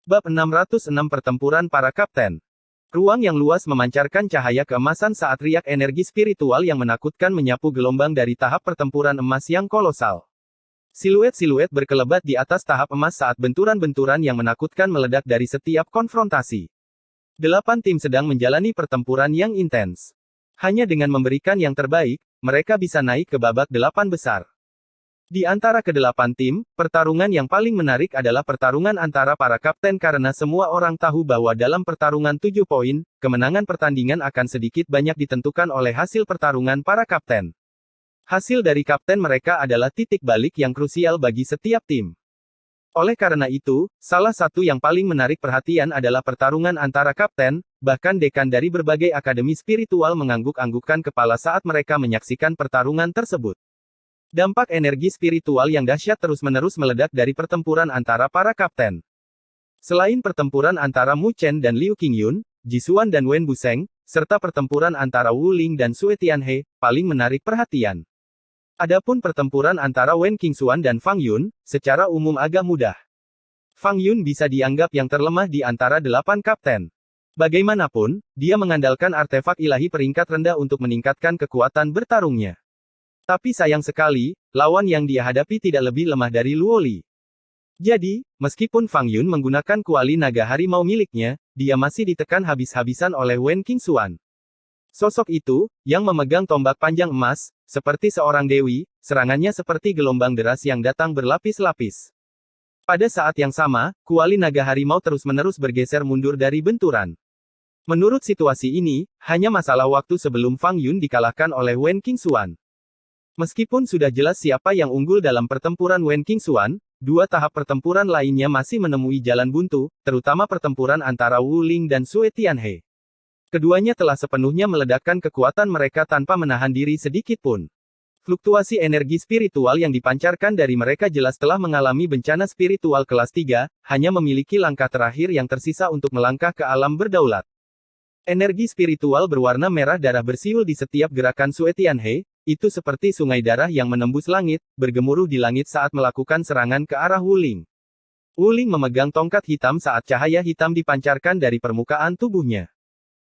Bab 606 Pertempuran Para Kapten. Ruang yang luas memancarkan cahaya keemasan saat riak energi spiritual yang menakutkan menyapu gelombang dari tahap pertempuran emas yang kolosal. Siluet-siluet berkelebat di atas tahap emas saat benturan-benturan yang menakutkan meledak dari setiap konfrontasi. 8 tim sedang menjalani pertempuran yang intens. Hanya dengan memberikan yang terbaik, mereka bisa naik ke babak 8 besar. Di antara ke-8 tim, pertarungan yang paling menarik adalah pertarungan antara para kapten karena semua orang tahu bahwa dalam pertarungan 7 poin, kemenangan pertandingan akan sedikit banyak ditentukan oleh hasil pertarungan para kapten. Hasil dari kapten mereka adalah titik balik yang krusial bagi setiap tim. Oleh karena itu, salah satu yang paling menarik perhatian adalah pertarungan antara kapten, bahkan dekan dari berbagai akademi spiritual mengangguk-anggukkan kepala saat mereka menyaksikan pertarungan tersebut. Dampak energi spiritual yang dahsyat terus-menerus meledak dari pertempuran antara para kapten. Selain pertempuran antara Mu Chen dan Liu Qingyun, Jisuan dan Wen Buseng, serta pertempuran antara Wu Ling dan Sue Tianhe, paling menarik perhatian. Adapun pertempuran antara Wen Qingxuan dan Fang Yun, secara umum agak mudah. Fang Yun bisa dianggap yang terlemah di antara 8 kapten. Bagaimanapun, dia mengandalkan artefak ilahi peringkat rendah untuk meningkatkan kekuatan bertarungnya. Tapi sayang sekali, lawan yang dia hadapi tidak lebih lemah dari Luo Li. Jadi, meskipun Fang Yun menggunakan kuali naga harimau miliknya, dia masih ditekan habis-habisan oleh Wen Qingxuan. Sosok itu, yang memegang tombak panjang emas, seperti seorang dewi, serangannya seperti gelombang deras yang datang berlapis-lapis. Pada saat yang sama, kuali naga harimau terus-menerus bergeser mundur dari benturan. Menurut situasi ini, hanya masalah waktu sebelum Fang Yun dikalahkan oleh Wen Qingxuan. Meskipun sudah jelas siapa yang unggul dalam pertempuran Wen Qingxuan, 2 tahap pertempuran lainnya masih menemui jalan buntu, terutama pertempuran antara Wu Ling dan Sue Tianhe. Keduanya telah sepenuhnya meledakkan kekuatan mereka tanpa menahan diri sedikit pun. Fluktuasi energi spiritual yang dipancarkan dari mereka jelas telah mengalami bencana spiritual kelas 3, hanya memiliki langkah terakhir yang tersisa untuk melangkah ke alam berdaulat. Energi spiritual berwarna merah darah bersiul di setiap gerakan Sue Tianhe. Itu seperti sungai darah yang menembus langit, bergemuruh di langit saat melakukan serangan ke arah Wu Ling. Wu Ling memegang tongkat hitam saat cahaya hitam dipancarkan dari permukaan tubuhnya.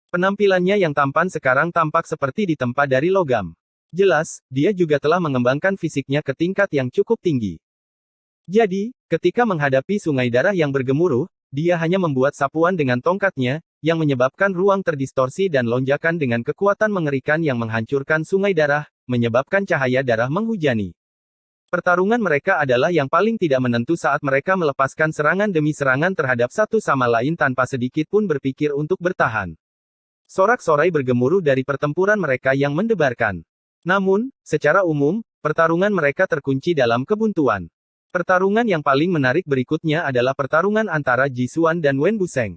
Penampilannya yang tampan sekarang tampak seperti ditempa dari logam. Jelas, dia juga telah mengembangkan fisiknya ke tingkat yang cukup tinggi. Jadi, ketika menghadapi sungai darah yang bergemuruh, dia hanya membuat sapuan dengan tongkatnya, yang menyebabkan ruang terdistorsi dan lonjakan dengan kekuatan mengerikan yang menghancurkan sungai darah, menyebabkan cahaya darah menghujani. Pertarungan mereka adalah yang paling tidak menentu saat mereka melepaskan serangan demi serangan terhadap satu sama lain tanpa sedikit pun berpikir untuk bertahan. Sorak-sorai bergemuruh dari pertempuran mereka yang mendebarkan. Namun, secara umum, pertarungan mereka terkunci dalam kebuntuan. Pertarungan yang paling menarik berikutnya adalah pertarungan antara Jisuan dan Wen Buseng.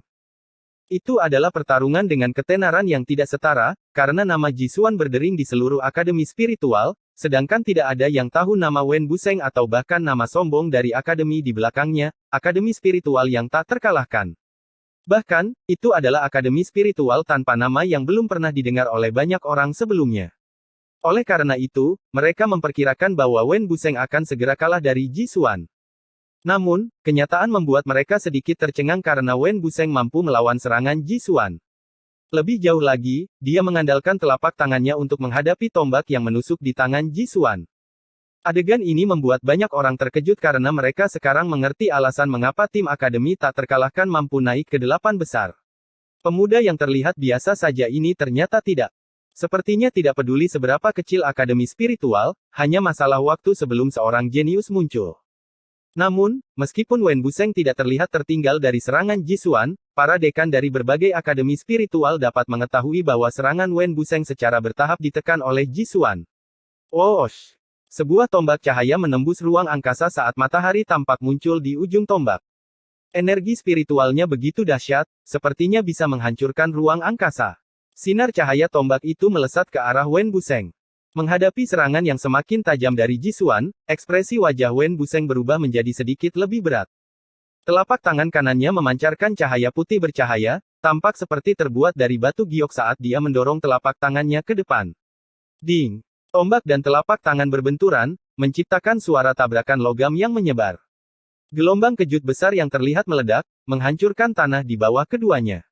Itu adalah pertarungan dengan ketenaran yang tidak setara, karena nama Jisuan berdering di seluruh akademi spiritual, sedangkan tidak ada yang tahu nama Wen Buseng atau bahkan nama sombong dari akademi di belakangnya, akademi spiritual yang tak terkalahkan. Bahkan, itu adalah akademi spiritual tanpa nama yang belum pernah didengar oleh banyak orang sebelumnya. Oleh karena itu, mereka memperkirakan bahwa Wen Buseng akan segera kalah dari Jisuan. Namun, kenyataan membuat mereka sedikit tercengang karena Wen Buseng mampu melawan serangan Jisuan. Lebih jauh lagi, dia mengandalkan telapak tangannya untuk menghadapi tombak yang menusuk di tangan Jisuan. Adegan ini membuat banyak orang terkejut karena mereka sekarang mengerti alasan mengapa tim akademi tak terkalahkan mampu naik ke 8 besar. Pemuda yang terlihat biasa saja ini ternyata tidak. Sepertinya tidak peduli seberapa kecil akademi spiritual, hanya masalah waktu sebelum seorang jenius muncul. Namun, meskipun Wen Buseng tidak terlihat tertinggal dari serangan Jisuan, para dekan dari berbagai akademi spiritual dapat mengetahui bahwa serangan Wen Buseng secara bertahap ditekan oleh Jisuan. Whoosh! Sebuah tombak cahaya menembus ruang angkasa saat matahari tampak muncul di ujung tombak. Energi spiritualnya begitu dahsyat, sepertinya bisa menghancurkan ruang angkasa. Sinar cahaya tombak itu melesat ke arah Wen Buseng. Menghadapi serangan yang semakin tajam dari Jisuan, ekspresi wajah Wen Buseng berubah menjadi sedikit lebih berat. Telapak tangan kanannya memancarkan cahaya putih bercahaya, tampak seperti terbuat dari batu giok saat dia mendorong telapak tangannya ke depan. Ding! Tombak dan telapak tangan berbenturan, menciptakan suara tabrakan logam yang menyebar. Gelombang kejut besar yang terlihat meledak, menghancurkan tanah di bawah keduanya.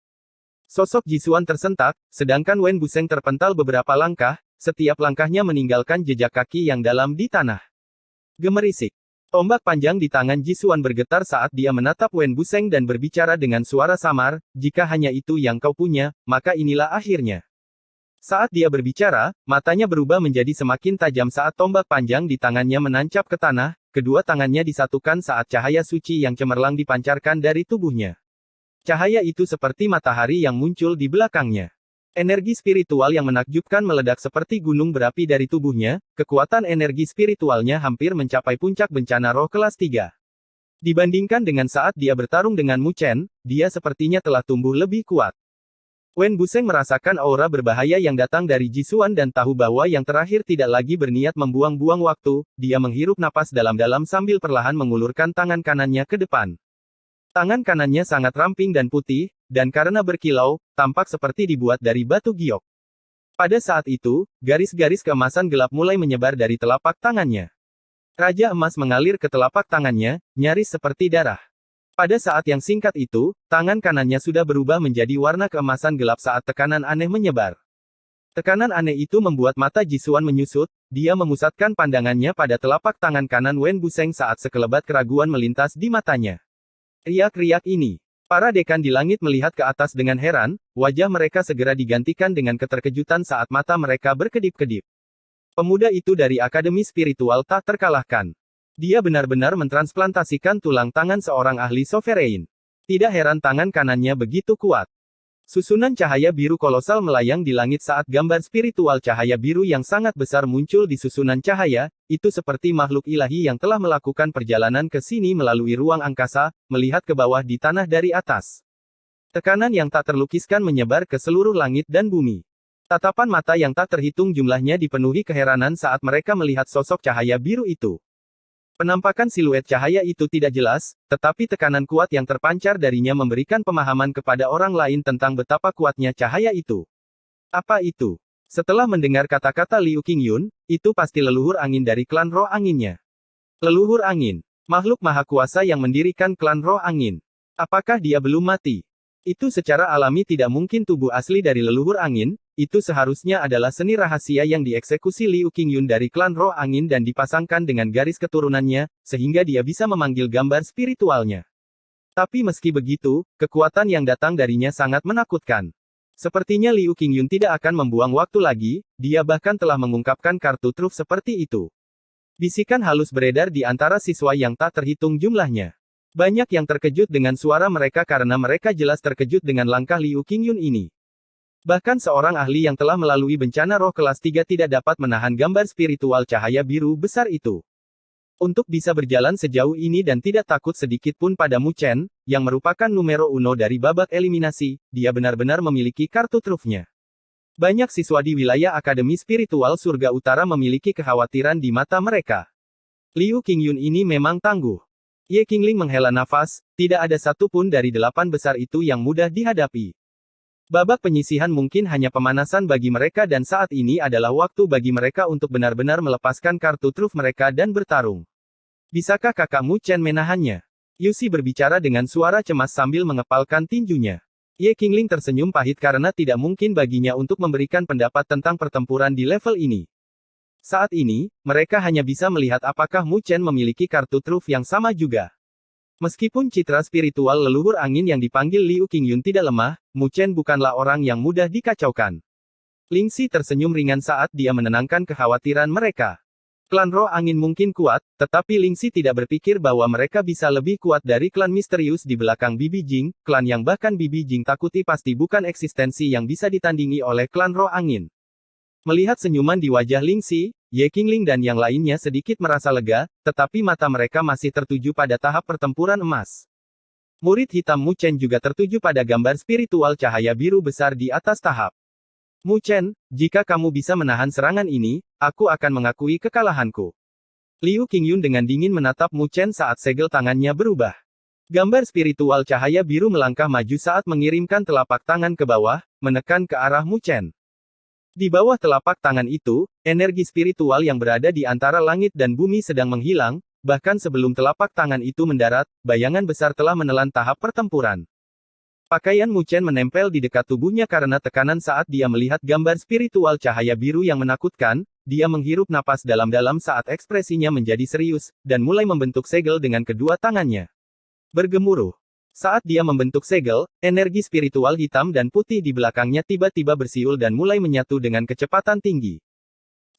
Sosok Jisuan tersentak, sedangkan Wen Buseng terpental beberapa langkah, setiap langkahnya meninggalkan jejak kaki yang dalam di tanah. Gemerisik. Tombak panjang di tangan Jisuan bergetar saat dia menatap Wen Buseng dan berbicara dengan suara samar, "Jika hanya itu yang kau punya, maka inilah akhirnya." Saat dia berbicara, matanya berubah menjadi semakin tajam saat tombak panjang di tangannya menancap ke tanah, kedua tangannya disatukan saat cahaya suci yang cemerlang dipancarkan dari tubuhnya. Cahaya itu seperti matahari yang muncul di belakangnya. Energi spiritual yang menakjubkan meledak seperti gunung berapi dari tubuhnya, kekuatan energi spiritualnya hampir mencapai puncak bencana roh kelas 3. Dibandingkan dengan saat dia bertarung dengan Mu Chen, dia sepertinya telah tumbuh lebih kuat. Wen Buseng merasakan aura berbahaya yang datang dari Jisuan dan tahu bahwa yang terakhir tidak lagi berniat membuang-buang waktu, dia menghirup napas dalam-dalam sambil perlahan mengulurkan tangan kanannya ke depan. Tangan kanannya sangat ramping dan putih, dan karena berkilau, tampak seperti dibuat dari batu giok. Pada saat itu, garis-garis keemasan gelap mulai menyebar dari telapak tangannya. Raja emas mengalir ke telapak tangannya, nyaris seperti darah. Pada saat yang singkat itu, tangan kanannya sudah berubah menjadi warna keemasan gelap saat tekanan aneh menyebar. Tekanan aneh itu membuat mata Jisuan menyusut, dia memusatkan pandangannya pada telapak tangan kanan Wen Buseng saat sekelebat keraguan melintas di matanya. Riak-riak ini. Para dekan di langit melihat ke atas dengan heran, wajah mereka segera digantikan dengan keterkejutan saat mata mereka berkedip-kedip. Pemuda itu dari Akademi Spiritual tak terkalahkan. Dia benar-benar mentransplantasikan tulang tangan seorang ahli sovereign. Tidak heran tangan kanannya begitu kuat. Susunan cahaya biru kolosal melayang di langit saat gambar spiritual cahaya biru yang sangat besar muncul di susunan cahaya, itu seperti makhluk ilahi yang telah melakukan perjalanan ke sini melalui ruang angkasa, melihat ke bawah di tanah dari atas. Tekanan yang tak terlukiskan menyebar ke seluruh langit dan bumi. Tatapan mata yang tak terhitung jumlahnya dipenuhi keheranan saat mereka melihat sosok cahaya biru itu. Penampakan siluet cahaya itu tidak jelas, tetapi tekanan kuat yang terpancar darinya memberikan pemahaman kepada orang lain tentang betapa kuatnya cahaya itu. Apa itu? Setelah mendengar kata-kata Liu Qingyun, itu pasti leluhur angin dari klan roh anginnya. Leluhur angin. Makhluk maha kuasa yang mendirikan klan roh angin. Apakah dia belum mati? Itu secara alami tidak mungkin tubuh asli dari leluhur angin, itu seharusnya adalah seni rahasia yang dieksekusi Liu Qingyun dari klan roh angin dan dipasangkan dengan garis keturunannya, sehingga dia bisa memanggil gambar spiritualnya. Tapi meski begitu, kekuatan yang datang darinya sangat menakutkan. Sepertinya Liu Qingyun tidak akan membuang waktu lagi, dia bahkan telah mengungkapkan kartu truf seperti itu. Bisikan halus beredar di antara siswa yang tak terhitung jumlahnya. Banyak yang terkejut dengan suara mereka karena mereka jelas terkejut dengan langkah Liu Qingyun ini. Bahkan seorang ahli yang telah melalui bencana roh kelas 3 tidak dapat menahan gambar spiritual cahaya biru besar itu. Untuk bisa berjalan sejauh ini dan tidak takut sedikit pun pada Mu Chen, yang merupakan numero uno dari babak eliminasi, dia benar-benar memiliki kartu trufnya. Banyak siswa di wilayah Akademi Spiritual Surga Utara memiliki kekhawatiran di mata mereka. Liu Qingyun ini memang tangguh. Ye Qingling menghela nafas, tidak ada satupun dari 8 besar itu yang mudah dihadapi. Babak penyisihan mungkin hanya pemanasan bagi mereka dan saat ini adalah waktu bagi mereka untuk benar-benar melepaskan kartu truf mereka dan bertarung. Bisakah kakak Mu Chen menahannya? Yusi berbicara dengan suara cemas sambil mengepalkan tinjunya. Ye Qingling tersenyum pahit karena tidak mungkin baginya untuk memberikan pendapat tentang pertempuran di level ini. Saat ini, mereka hanya bisa melihat apakah Mu Chen memiliki kartu truf yang sama juga. Meskipun citra spiritual leluhur angin yang dipanggil Liu Qingyun tidak lemah, Mu Chen bukanlah orang yang mudah dikacaukan. Lingxi tersenyum ringan saat dia menenangkan kekhawatiran mereka. Klan roh angin mungkin kuat, tetapi Lingxi tidak berpikir bahwa mereka bisa lebih kuat dari klan misterius di belakang Bibi Jing, klan yang bahkan Bibi Jing takuti pasti bukan eksistensi yang bisa ditandingi oleh klan roh angin. Melihat senyuman di wajah Lingxi, Ye Qingling dan yang lainnya sedikit merasa lega, tetapi mata mereka masih tertuju pada tahap pertempuran emas. Murid hitam Mu Chen juga tertuju pada gambar spiritual cahaya biru besar di atas tahap. Mu Chen, jika kamu bisa menahan serangan ini, aku akan mengakui kekalahanku. Liu Qingyun dengan dingin menatap Mu Chen saat segel tangannya berubah. Gambar spiritual cahaya biru melangkah maju saat mengirimkan telapak tangan ke bawah, menekan ke arah Mu Chen. Di bawah telapak tangan itu, energi spiritual yang berada di antara langit dan bumi sedang menghilang, bahkan sebelum telapak tangan itu mendarat, bayangan besar telah menelan tahap pertempuran. Pakaian Mu Chen menempel di dekat tubuhnya karena tekanan saat dia melihat gambar spiritual cahaya biru yang menakutkan. Dia menghirup napas dalam-dalam saat ekspresinya menjadi serius, dan mulai membentuk segel dengan kedua tangannya. Bergemuruh. Saat dia membentuk segel, energi spiritual hitam dan putih di belakangnya tiba-tiba bersiul dan mulai menyatu dengan kecepatan tinggi.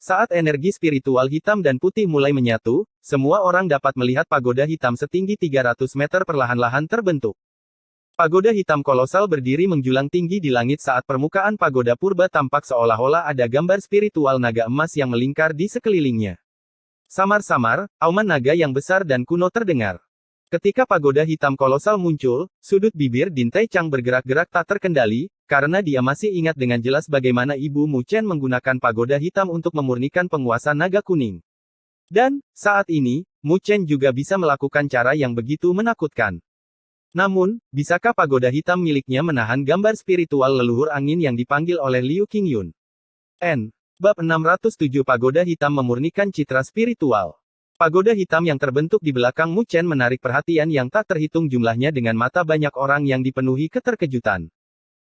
Saat energi spiritual hitam dan putih mulai menyatu, semua orang dapat melihat pagoda hitam setinggi 300 meter perlahan-lahan terbentuk. Pagoda hitam kolosal berdiri menjulang tinggi di langit saat permukaan pagoda purba tampak seolah-olah ada gambar spiritual naga emas yang melingkar di sekelilingnya. Samar-samar, auman naga yang besar dan kuno terdengar. Ketika pagoda hitam kolosal muncul, sudut bibir Din Taichang bergerak-gerak tak terkendali, karena dia masih ingat dengan jelas bagaimana Ibu Mu Chen menggunakan pagoda hitam untuk memurnikan penguasa naga kuning. Dan, saat ini, Mu Chen juga bisa melakukan cara yang begitu menakutkan. Namun, bisakah pagoda hitam miliknya menahan gambar spiritual leluhur angin yang dipanggil oleh Liu Qingyun? Bab 607 Pagoda Hitam memurnikan citra spiritual. Pagoda hitam yang terbentuk di belakang Mu Chen menarik perhatian yang tak terhitung jumlahnya dengan mata banyak orang yang dipenuhi keterkejutan.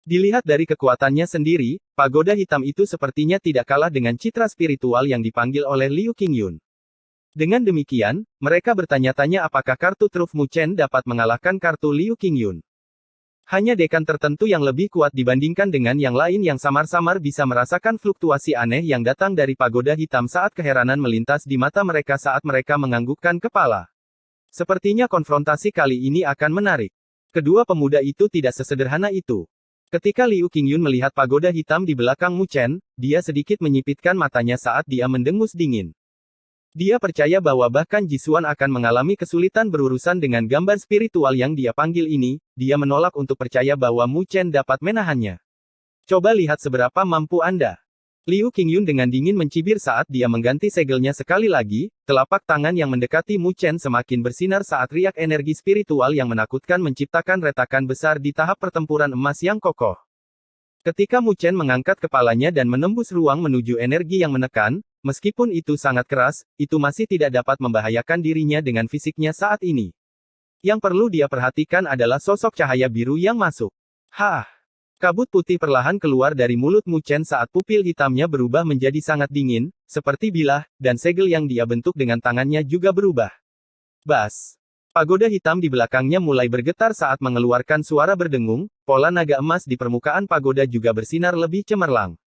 Dilihat dari kekuatannya sendiri, pagoda hitam itu sepertinya tidak kalah dengan citra spiritual yang dipanggil oleh Liu Qingyun. Dengan demikian, mereka bertanya-tanya apakah kartu truf Mu Chen dapat mengalahkan kartu Liu Qingyun. Hanya dekan tertentu yang lebih kuat dibandingkan dengan yang lain yang samar-samar bisa merasakan fluktuasi aneh yang datang dari pagoda hitam saat keheranan melintas di mata mereka saat mereka menganggukkan kepala. Sepertinya konfrontasi kali ini akan menarik. Kedua pemuda itu tidak sesederhana itu. Ketika Liu Qingyun melihat pagoda hitam di belakang Mu Chen, dia sedikit menyipitkan matanya saat dia mendengus dingin. Dia percaya bahwa bahkan Jisuan akan mengalami kesulitan berurusan dengan gambar spiritual yang dia panggil ini, dia menolak untuk percaya bahwa Mu Chen dapat menahannya. Coba lihat seberapa mampu Anda. Liu Qingyun dengan dingin mencibir saat dia mengganti segelnya sekali lagi, telapak tangan yang mendekati Mu Chen semakin bersinar saat riak energi spiritual yang menakutkan menciptakan retakan besar di tahap pertempuran emas yang kokoh. Ketika Mu Chen mengangkat kepalanya dan menembus ruang menuju energi yang menekan, meskipun itu sangat keras, itu masih tidak dapat membahayakan dirinya dengan fisiknya saat ini. Yang perlu dia perhatikan adalah sosok cahaya biru yang masuk. Kabut putih perlahan keluar dari mulut Mu Chen saat pupil hitamnya berubah menjadi sangat dingin, seperti bilah, dan segel yang dia bentuk dengan tangannya juga berubah. Bas! Pagoda hitam di belakangnya mulai bergetar saat mengeluarkan suara berdengung, pola naga emas di permukaan pagoda juga bersinar lebih cemerlang.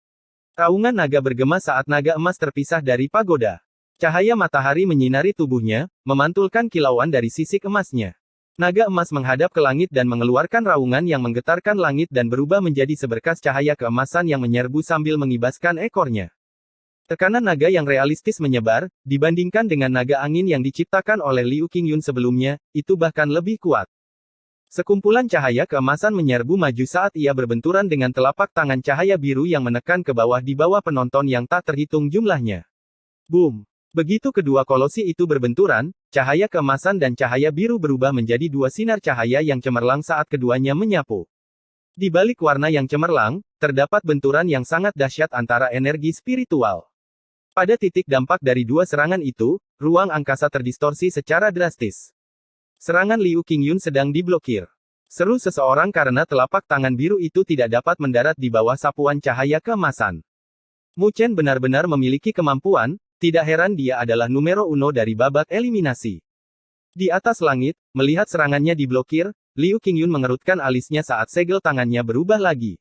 Raungan naga bergema saat naga emas terpisah dari pagoda. Cahaya matahari menyinari tubuhnya, memantulkan kilauan dari sisik emasnya. Naga emas menghadap ke langit dan mengeluarkan raungan yang menggetarkan langit dan berubah menjadi seberkas cahaya keemasan yang menyerbu sambil mengibaskan ekornya. Tekanan naga yang realistis menyebar, dibandingkan dengan naga angin yang diciptakan oleh Liu Qingyun sebelumnya, itu bahkan lebih kuat. Sekumpulan cahaya keemasan menyerbu maju saat ia berbenturan dengan telapak tangan cahaya biru yang menekan ke bawah di bawah penonton yang tak terhitung jumlahnya. Boom! Begitu kedua kolosi itu berbenturan, cahaya keemasan dan cahaya biru berubah menjadi dua sinar cahaya yang cemerlang saat keduanya menyapu. Di balik warna yang cemerlang, terdapat benturan yang sangat dahsyat antara energi spiritual. Pada titik dampak dari dua serangan itu, ruang angkasa terdistorsi secara drastis. Serangan Liu Qingyun sedang diblokir. Seru seseorang karena telapak tangan biru itu tidak dapat mendarat di bawah sapuan cahaya keemasan. Mu Chen benar-benar memiliki kemampuan, tidak heran dia adalah numero uno dari babak eliminasi. Di atas langit, melihat serangannya diblokir, Liu Qingyun mengerutkan alisnya saat segel tangannya berubah lagi.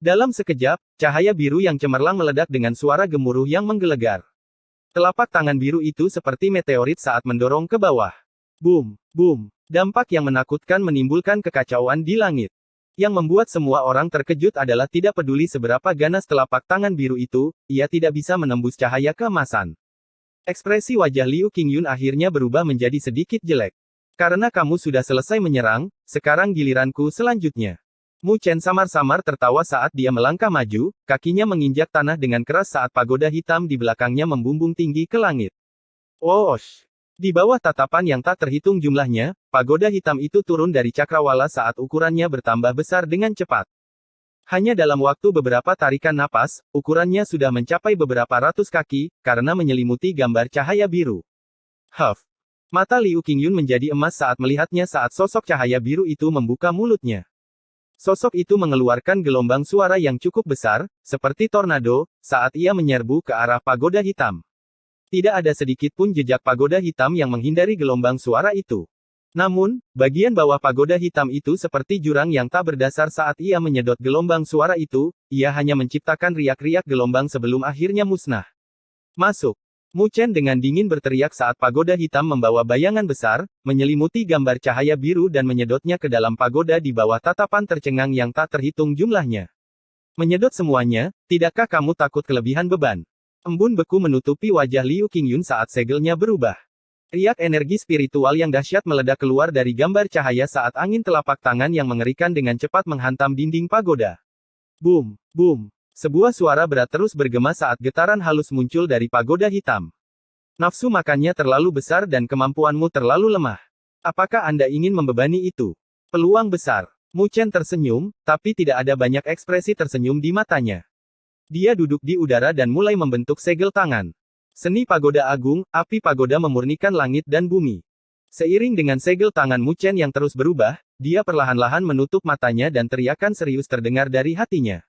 Dalam sekejap, cahaya biru yang cemerlang meledak dengan suara gemuruh yang menggelegar. Telapak tangan biru itu seperti meteorit saat mendorong ke bawah. Boom, boom. Dampak yang menakutkan menimbulkan kekacauan di langit. Yang membuat semua orang terkejut adalah tidak peduli seberapa ganas telapak tangan biru itu, ia tidak bisa menembus cahaya keemasan. Ekspresi wajah Liu Qingyun akhirnya berubah menjadi sedikit jelek. Karena kamu sudah selesai menyerang, sekarang giliranku selanjutnya. Mu Chen samar-samar tertawa saat dia melangkah maju, kakinya menginjak tanah dengan keras saat pagoda hitam di belakangnya membumbung tinggi ke langit. Whoosh! Di bawah tatapan yang tak terhitung jumlahnya, pagoda hitam itu turun dari cakrawala saat ukurannya bertambah besar dengan cepat. Hanya dalam waktu beberapa tarikan napas, ukurannya sudah mencapai beberapa ratus kaki, karena menyelimuti gambar cahaya biru. Mata Liu Qingyun menjadi emas saat melihatnya saat sosok cahaya biru itu membuka mulutnya. Sosok itu mengeluarkan gelombang suara yang cukup besar, seperti tornado, saat ia menyerbu ke arah pagoda hitam. Tidak ada sedikit pun jejak pagoda hitam yang menghindari gelombang suara itu. Namun, bagian bawah pagoda hitam itu seperti jurang yang tak berdasar saat ia menyedot gelombang suara itu, ia hanya menciptakan riak-riak gelombang sebelum akhirnya musnah. Masuk! Mu Chen dengan dingin berteriak saat pagoda hitam membawa bayangan besar, menyelimuti gambar cahaya biru dan menyedotnya ke dalam pagoda di bawah tatapan tercengang yang tak terhitung jumlahnya. Menyedot semuanya, tidakkah kamu takut kelebihan beban? Embun beku menutupi wajah Liu Qingyun saat segelnya berubah. Riak energi spiritual yang dahsyat meledak keluar dari gambar cahaya saat angin telapak tangan yang mengerikan dengan cepat menghantam dinding pagoda. Boom! Boom! Sebuah suara berat terus bergema saat getaran halus muncul dari pagoda hitam. Nafsu makannya terlalu besar dan kemampuanmu terlalu lemah. Apakah Anda ingin membebani itu? Peluang besar. Mu Chen tersenyum, tapi tidak ada banyak ekspresi tersenyum di matanya. Dia duduk di udara dan mulai membentuk segel tangan. Seni pagoda agung, api pagoda memurnikan langit dan bumi. Seiring dengan segel tangan Mu Chen yang terus berubah, dia perlahan-lahan menutup matanya dan teriakan serius terdengar dari hatinya.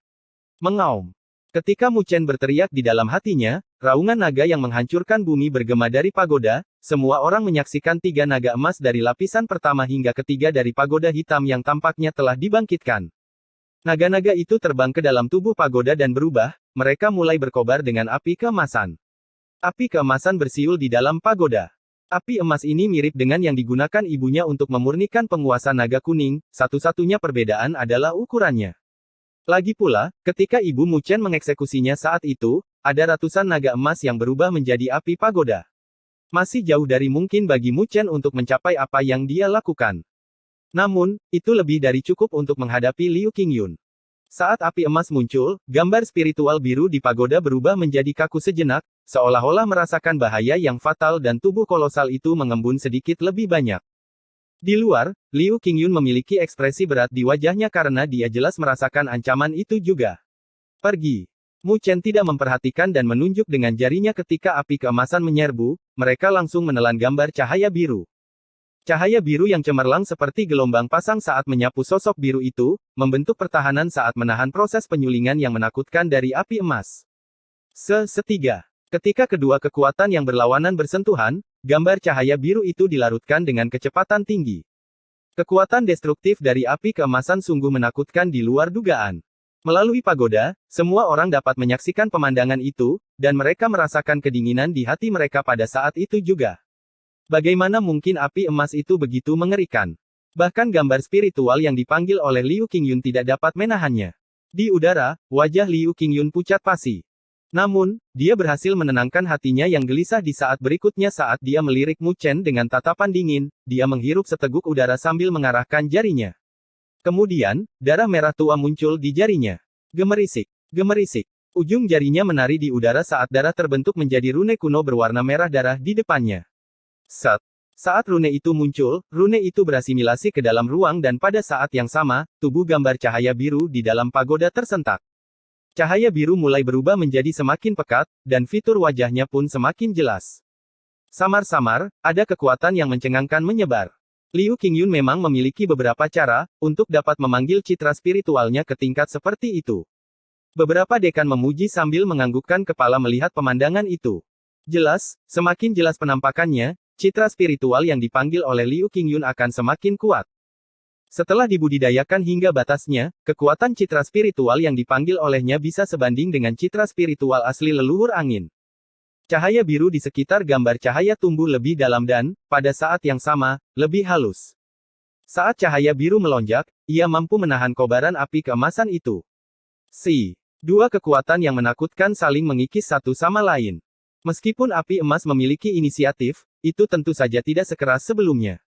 Mengaum. Ketika Mu Chen berteriak di dalam hatinya, raungan naga yang menghancurkan bumi bergema dari pagoda, semua orang menyaksikan 3 naga emas dari lapisan pertama hingga ketiga dari pagoda hitam yang tampaknya telah dibangkitkan. Naga-naga itu terbang ke dalam tubuh pagoda dan berubah, mereka mulai berkobar dengan api keemasan. Api keemasan bersiul di dalam pagoda. Api emas ini mirip dengan yang digunakan ibunya untuk memurnikan penguasa naga kuning, satu-satunya perbedaan adalah ukurannya. Lagi pula, ketika Ibu Mu Chen mengeksekusinya saat itu, ada ratusan naga emas yang berubah menjadi api pagoda. Masih jauh dari mungkin bagi Mu Chen untuk mencapai apa yang dia lakukan. Namun, itu lebih dari cukup untuk menghadapi Liu Qingyun. Saat api emas muncul, gambar spiritual biru di pagoda berubah menjadi kaku sejenak, seolah-olah merasakan bahaya yang fatal dan tubuh kolosal itu mengembun sedikit lebih banyak. Di luar, Liu Qingyun memiliki ekspresi berat di wajahnya karena dia jelas merasakan ancaman itu juga. Pergi. Mu Chen tidak memperhatikan dan menunjuk dengan jarinya ketika api keemasan menyerbu, mereka langsung menelan gambar cahaya biru. Cahaya biru yang cemerlang seperti gelombang pasang saat menyapu sosok biru itu, membentuk pertahanan saat menahan proses penyulingan yang menakutkan dari api emas. Setiga. Ketika kedua kekuatan yang berlawanan bersentuhan, gambar cahaya biru itu dilarutkan dengan kecepatan tinggi. Kekuatan destruktif dari api keemasan sungguh menakutkan di luar dugaan. Melalui pagoda, semua orang dapat menyaksikan pemandangan itu, dan mereka merasakan kedinginan di hati mereka pada saat itu juga. Bagaimana mungkin api emas itu begitu mengerikan? Bahkan gambar spiritual yang dipanggil oleh Liu Qingyun tidak dapat menahannya. Di udara, wajah Liu Qingyun pucat pasi. Namun, dia berhasil menenangkan hatinya yang gelisah di saat berikutnya saat dia melirik Mu Chen dengan tatapan dingin, dia menghirup seteguk udara sambil mengarahkan jarinya. Kemudian, darah merah tua muncul di jarinya. Gemerisik. Gemerisik. Ujung jarinya menari di udara saat darah terbentuk menjadi rune kuno berwarna merah darah di depannya. Saat rune itu muncul, rune itu berasimilasi ke dalam ruang dan pada saat yang sama, tubuh gambar cahaya biru di dalam pagoda tersentak. Cahaya biru mulai berubah menjadi semakin pekat, dan fitur wajahnya pun semakin jelas. Samar-samar, ada kekuatan yang mencengangkan menyebar. Liu Qingyun memang memiliki beberapa cara, untuk dapat memanggil citra spiritualnya ke tingkat seperti itu. Beberapa dekan memuji sambil menganggukkan kepala melihat pemandangan itu. Jelas, semakin jelas penampakannya, citra spiritual yang dipanggil oleh Liu Qingyun akan semakin kuat. Setelah dibudidayakan hingga batasnya, kekuatan citra spiritual yang dipanggil olehnya bisa sebanding dengan citra spiritual asli leluhur angin. Cahaya biru di sekitar gambar cahaya tumbuh lebih dalam dan, pada saat yang sama, lebih halus. Saat cahaya biru melonjak, ia mampu menahan kobaran api keemasan itu. Dua kekuatan yang menakutkan saling mengikis satu sama lain. Meskipun api emas memiliki inisiatif, itu tentu saja tidak sekeras sebelumnya.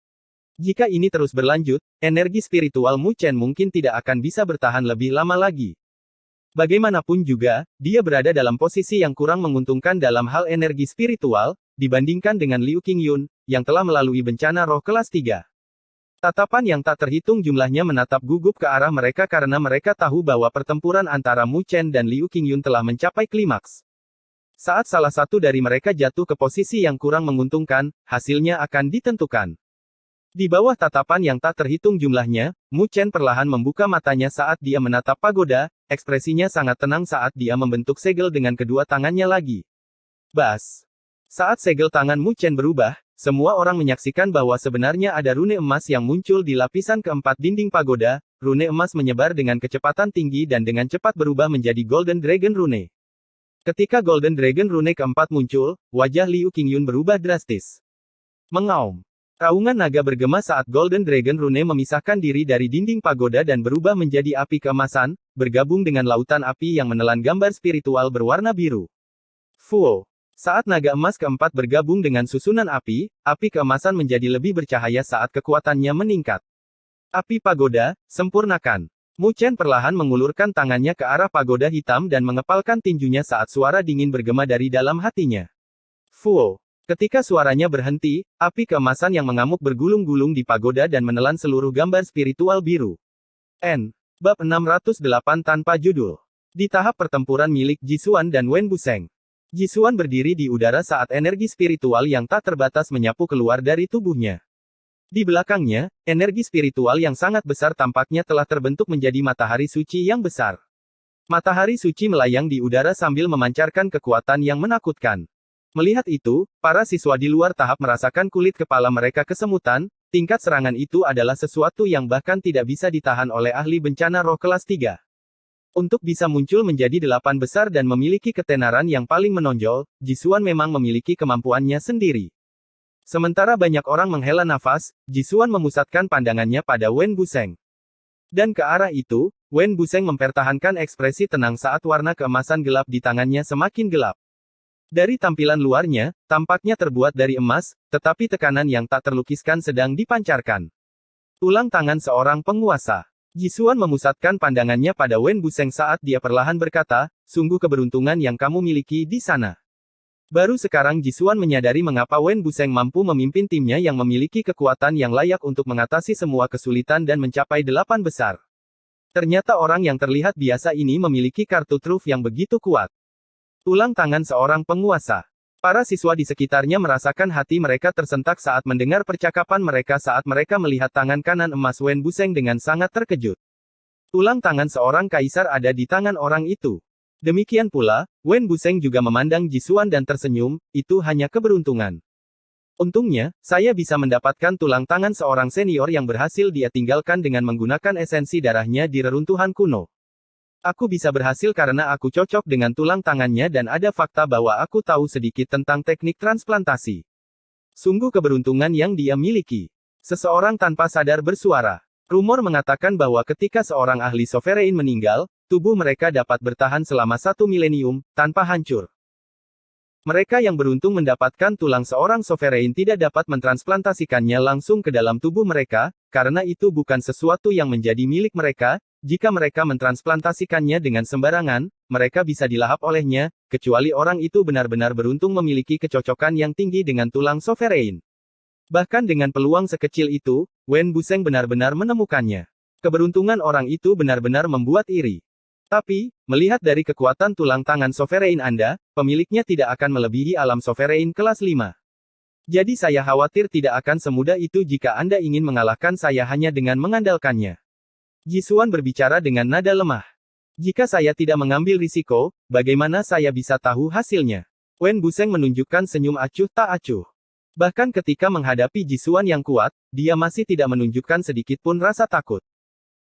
Jika ini terus berlanjut, energi spiritual Mu Chen mungkin tidak akan bisa bertahan lebih lama lagi. Bagaimanapun juga, dia berada dalam posisi yang kurang menguntungkan dalam hal energi spiritual, dibandingkan dengan Liu Qingyun, yang telah melalui bencana roh kelas 3. Tatapan yang tak terhitung jumlahnya menatap gugup ke arah mereka karena mereka tahu bahwa pertempuran antara Mu Chen dan Liu Qingyun telah mencapai klimaks. Saat salah satu dari mereka jatuh ke posisi yang kurang menguntungkan, hasilnya akan ditentukan. Di bawah tatapan yang tak terhitung jumlahnya, Mu Chen perlahan membuka matanya saat dia menatap pagoda, ekspresinya sangat tenang saat dia membentuk segel dengan kedua tangannya lagi. Bas. Saat segel tangan Mu Chen berubah, semua orang menyaksikan bahwa sebenarnya ada rune emas yang muncul di lapisan keempat dinding pagoda. Rune emas menyebar dengan kecepatan tinggi dan dengan cepat berubah menjadi Golden Dragon Rune. Ketika Golden Dragon Rune keempat muncul, wajah Liu Qingyun berubah drastis. Mengaum. Raungan naga bergema saat Golden Dragon Rune memisahkan diri dari dinding pagoda dan berubah menjadi api keemasan, bergabung dengan lautan api yang menelan gambar spiritual berwarna biru. Fuo. Saat naga emas keempat bergabung dengan susunan api keemasan menjadi lebih bercahaya saat kekuatannya meningkat. Api pagoda, sempurnakan. Mu Chen perlahan mengulurkan tangannya ke arah pagoda hitam dan mengepalkan tinjunya saat suara dingin bergema dari dalam hatinya. Fuo. Ketika suaranya berhenti, api keemasan yang mengamuk bergulung-gulung di pagoda dan menelan seluruh gambar spiritual biru. Bab 608 tanpa judul. Di tahap pertempuran milik Jisuan dan Wen Buseng. Jisuan berdiri di udara saat energi spiritual yang tak terbatas menyapu keluar dari tubuhnya. Di belakangnya, energi spiritual yang sangat besar tampaknya telah terbentuk menjadi matahari suci yang besar. Matahari suci melayang di udara sambil memancarkan kekuatan yang menakutkan. Melihat itu, para siswa di luar tahap merasakan kulit kepala mereka kesemutan. Tingkat serangan itu adalah sesuatu yang bahkan tidak bisa ditahan oleh ahli bencana roh kelas 3. Untuk bisa muncul menjadi 8 besar dan memiliki ketenaran yang paling menonjol, Jisuan memang memiliki kemampuannya sendiri. Sementara banyak orang menghela nafas, Jisuan memusatkan pandangannya pada Wen Buseng. Dan ke arah itu, Wen Buseng mempertahankan ekspresi tenang saat warna keemasan gelap di tangannya semakin gelap. Dari tampilan luarnya, tampaknya terbuat dari emas, tetapi tekanan yang tak terlukiskan sedang dipancarkan. Tulang tangan seorang penguasa. Jisuan memusatkan pandangannya pada Wen Buseng saat dia perlahan berkata, sungguh keberuntungan yang kamu miliki di sana. Baru sekarang Jisuan menyadari mengapa Wen Buseng mampu memimpin timnya yang memiliki kekuatan yang layak untuk mengatasi semua kesulitan dan mencapai 8 besar. Ternyata orang yang terlihat biasa ini memiliki kartu truf yang begitu kuat. Tulang tangan seorang penguasa. Para siswa di sekitarnya merasakan hati mereka tersentak saat mendengar percakapan mereka saat mereka melihat tangan kanan emas Wen Buseng dengan sangat terkejut. Tulang tangan seorang kaisar ada di tangan orang itu. Demikian pula, Wen Buseng juga memandang Jisuan dan tersenyum, itu hanya keberuntungan. Untungnya, saya bisa mendapatkan tulang tangan seorang senior yang berhasil dia tinggalkan dengan menggunakan esensi darahnya di reruntuhan kuno. Aku bisa berhasil karena aku cocok dengan tulang tangannya dan ada fakta bahwa aku tahu sedikit tentang teknik transplantasi. Sungguh keberuntungan yang dia miliki. Seseorang tanpa sadar bersuara. Rumor mengatakan bahwa ketika seorang ahli sovereign meninggal, tubuh mereka dapat bertahan selama 1 milenium, tanpa hancur. Mereka yang beruntung mendapatkan tulang seorang sovereign tidak dapat mentransplantasikannya langsung ke dalam tubuh mereka, karena itu bukan sesuatu yang menjadi milik mereka. Jika mereka mentransplantasikannya dengan sembarangan, mereka bisa dilahap olehnya, kecuali orang itu benar-benar beruntung memiliki kecocokan yang tinggi dengan tulang sovereign. Bahkan dengan peluang sekecil itu, Wen Buseng benar-benar menemukannya. Keberuntungan orang itu benar-benar membuat iri. Tapi, melihat dari kekuatan tulang tangan sovereign Anda, pemiliknya tidak akan melebihi alam sovereign kelas 5. Jadi saya khawatir tidak akan semudah itu jika Anda ingin mengalahkan saya hanya dengan mengandalkannya. Jisuan berbicara dengan nada lemah. Jika saya tidak mengambil risiko, bagaimana saya bisa tahu hasilnya? Wen Buseng menunjukkan senyum acuh tak acuh. Bahkan ketika menghadapi Jisuan yang kuat, dia masih tidak menunjukkan sedikit pun rasa takut.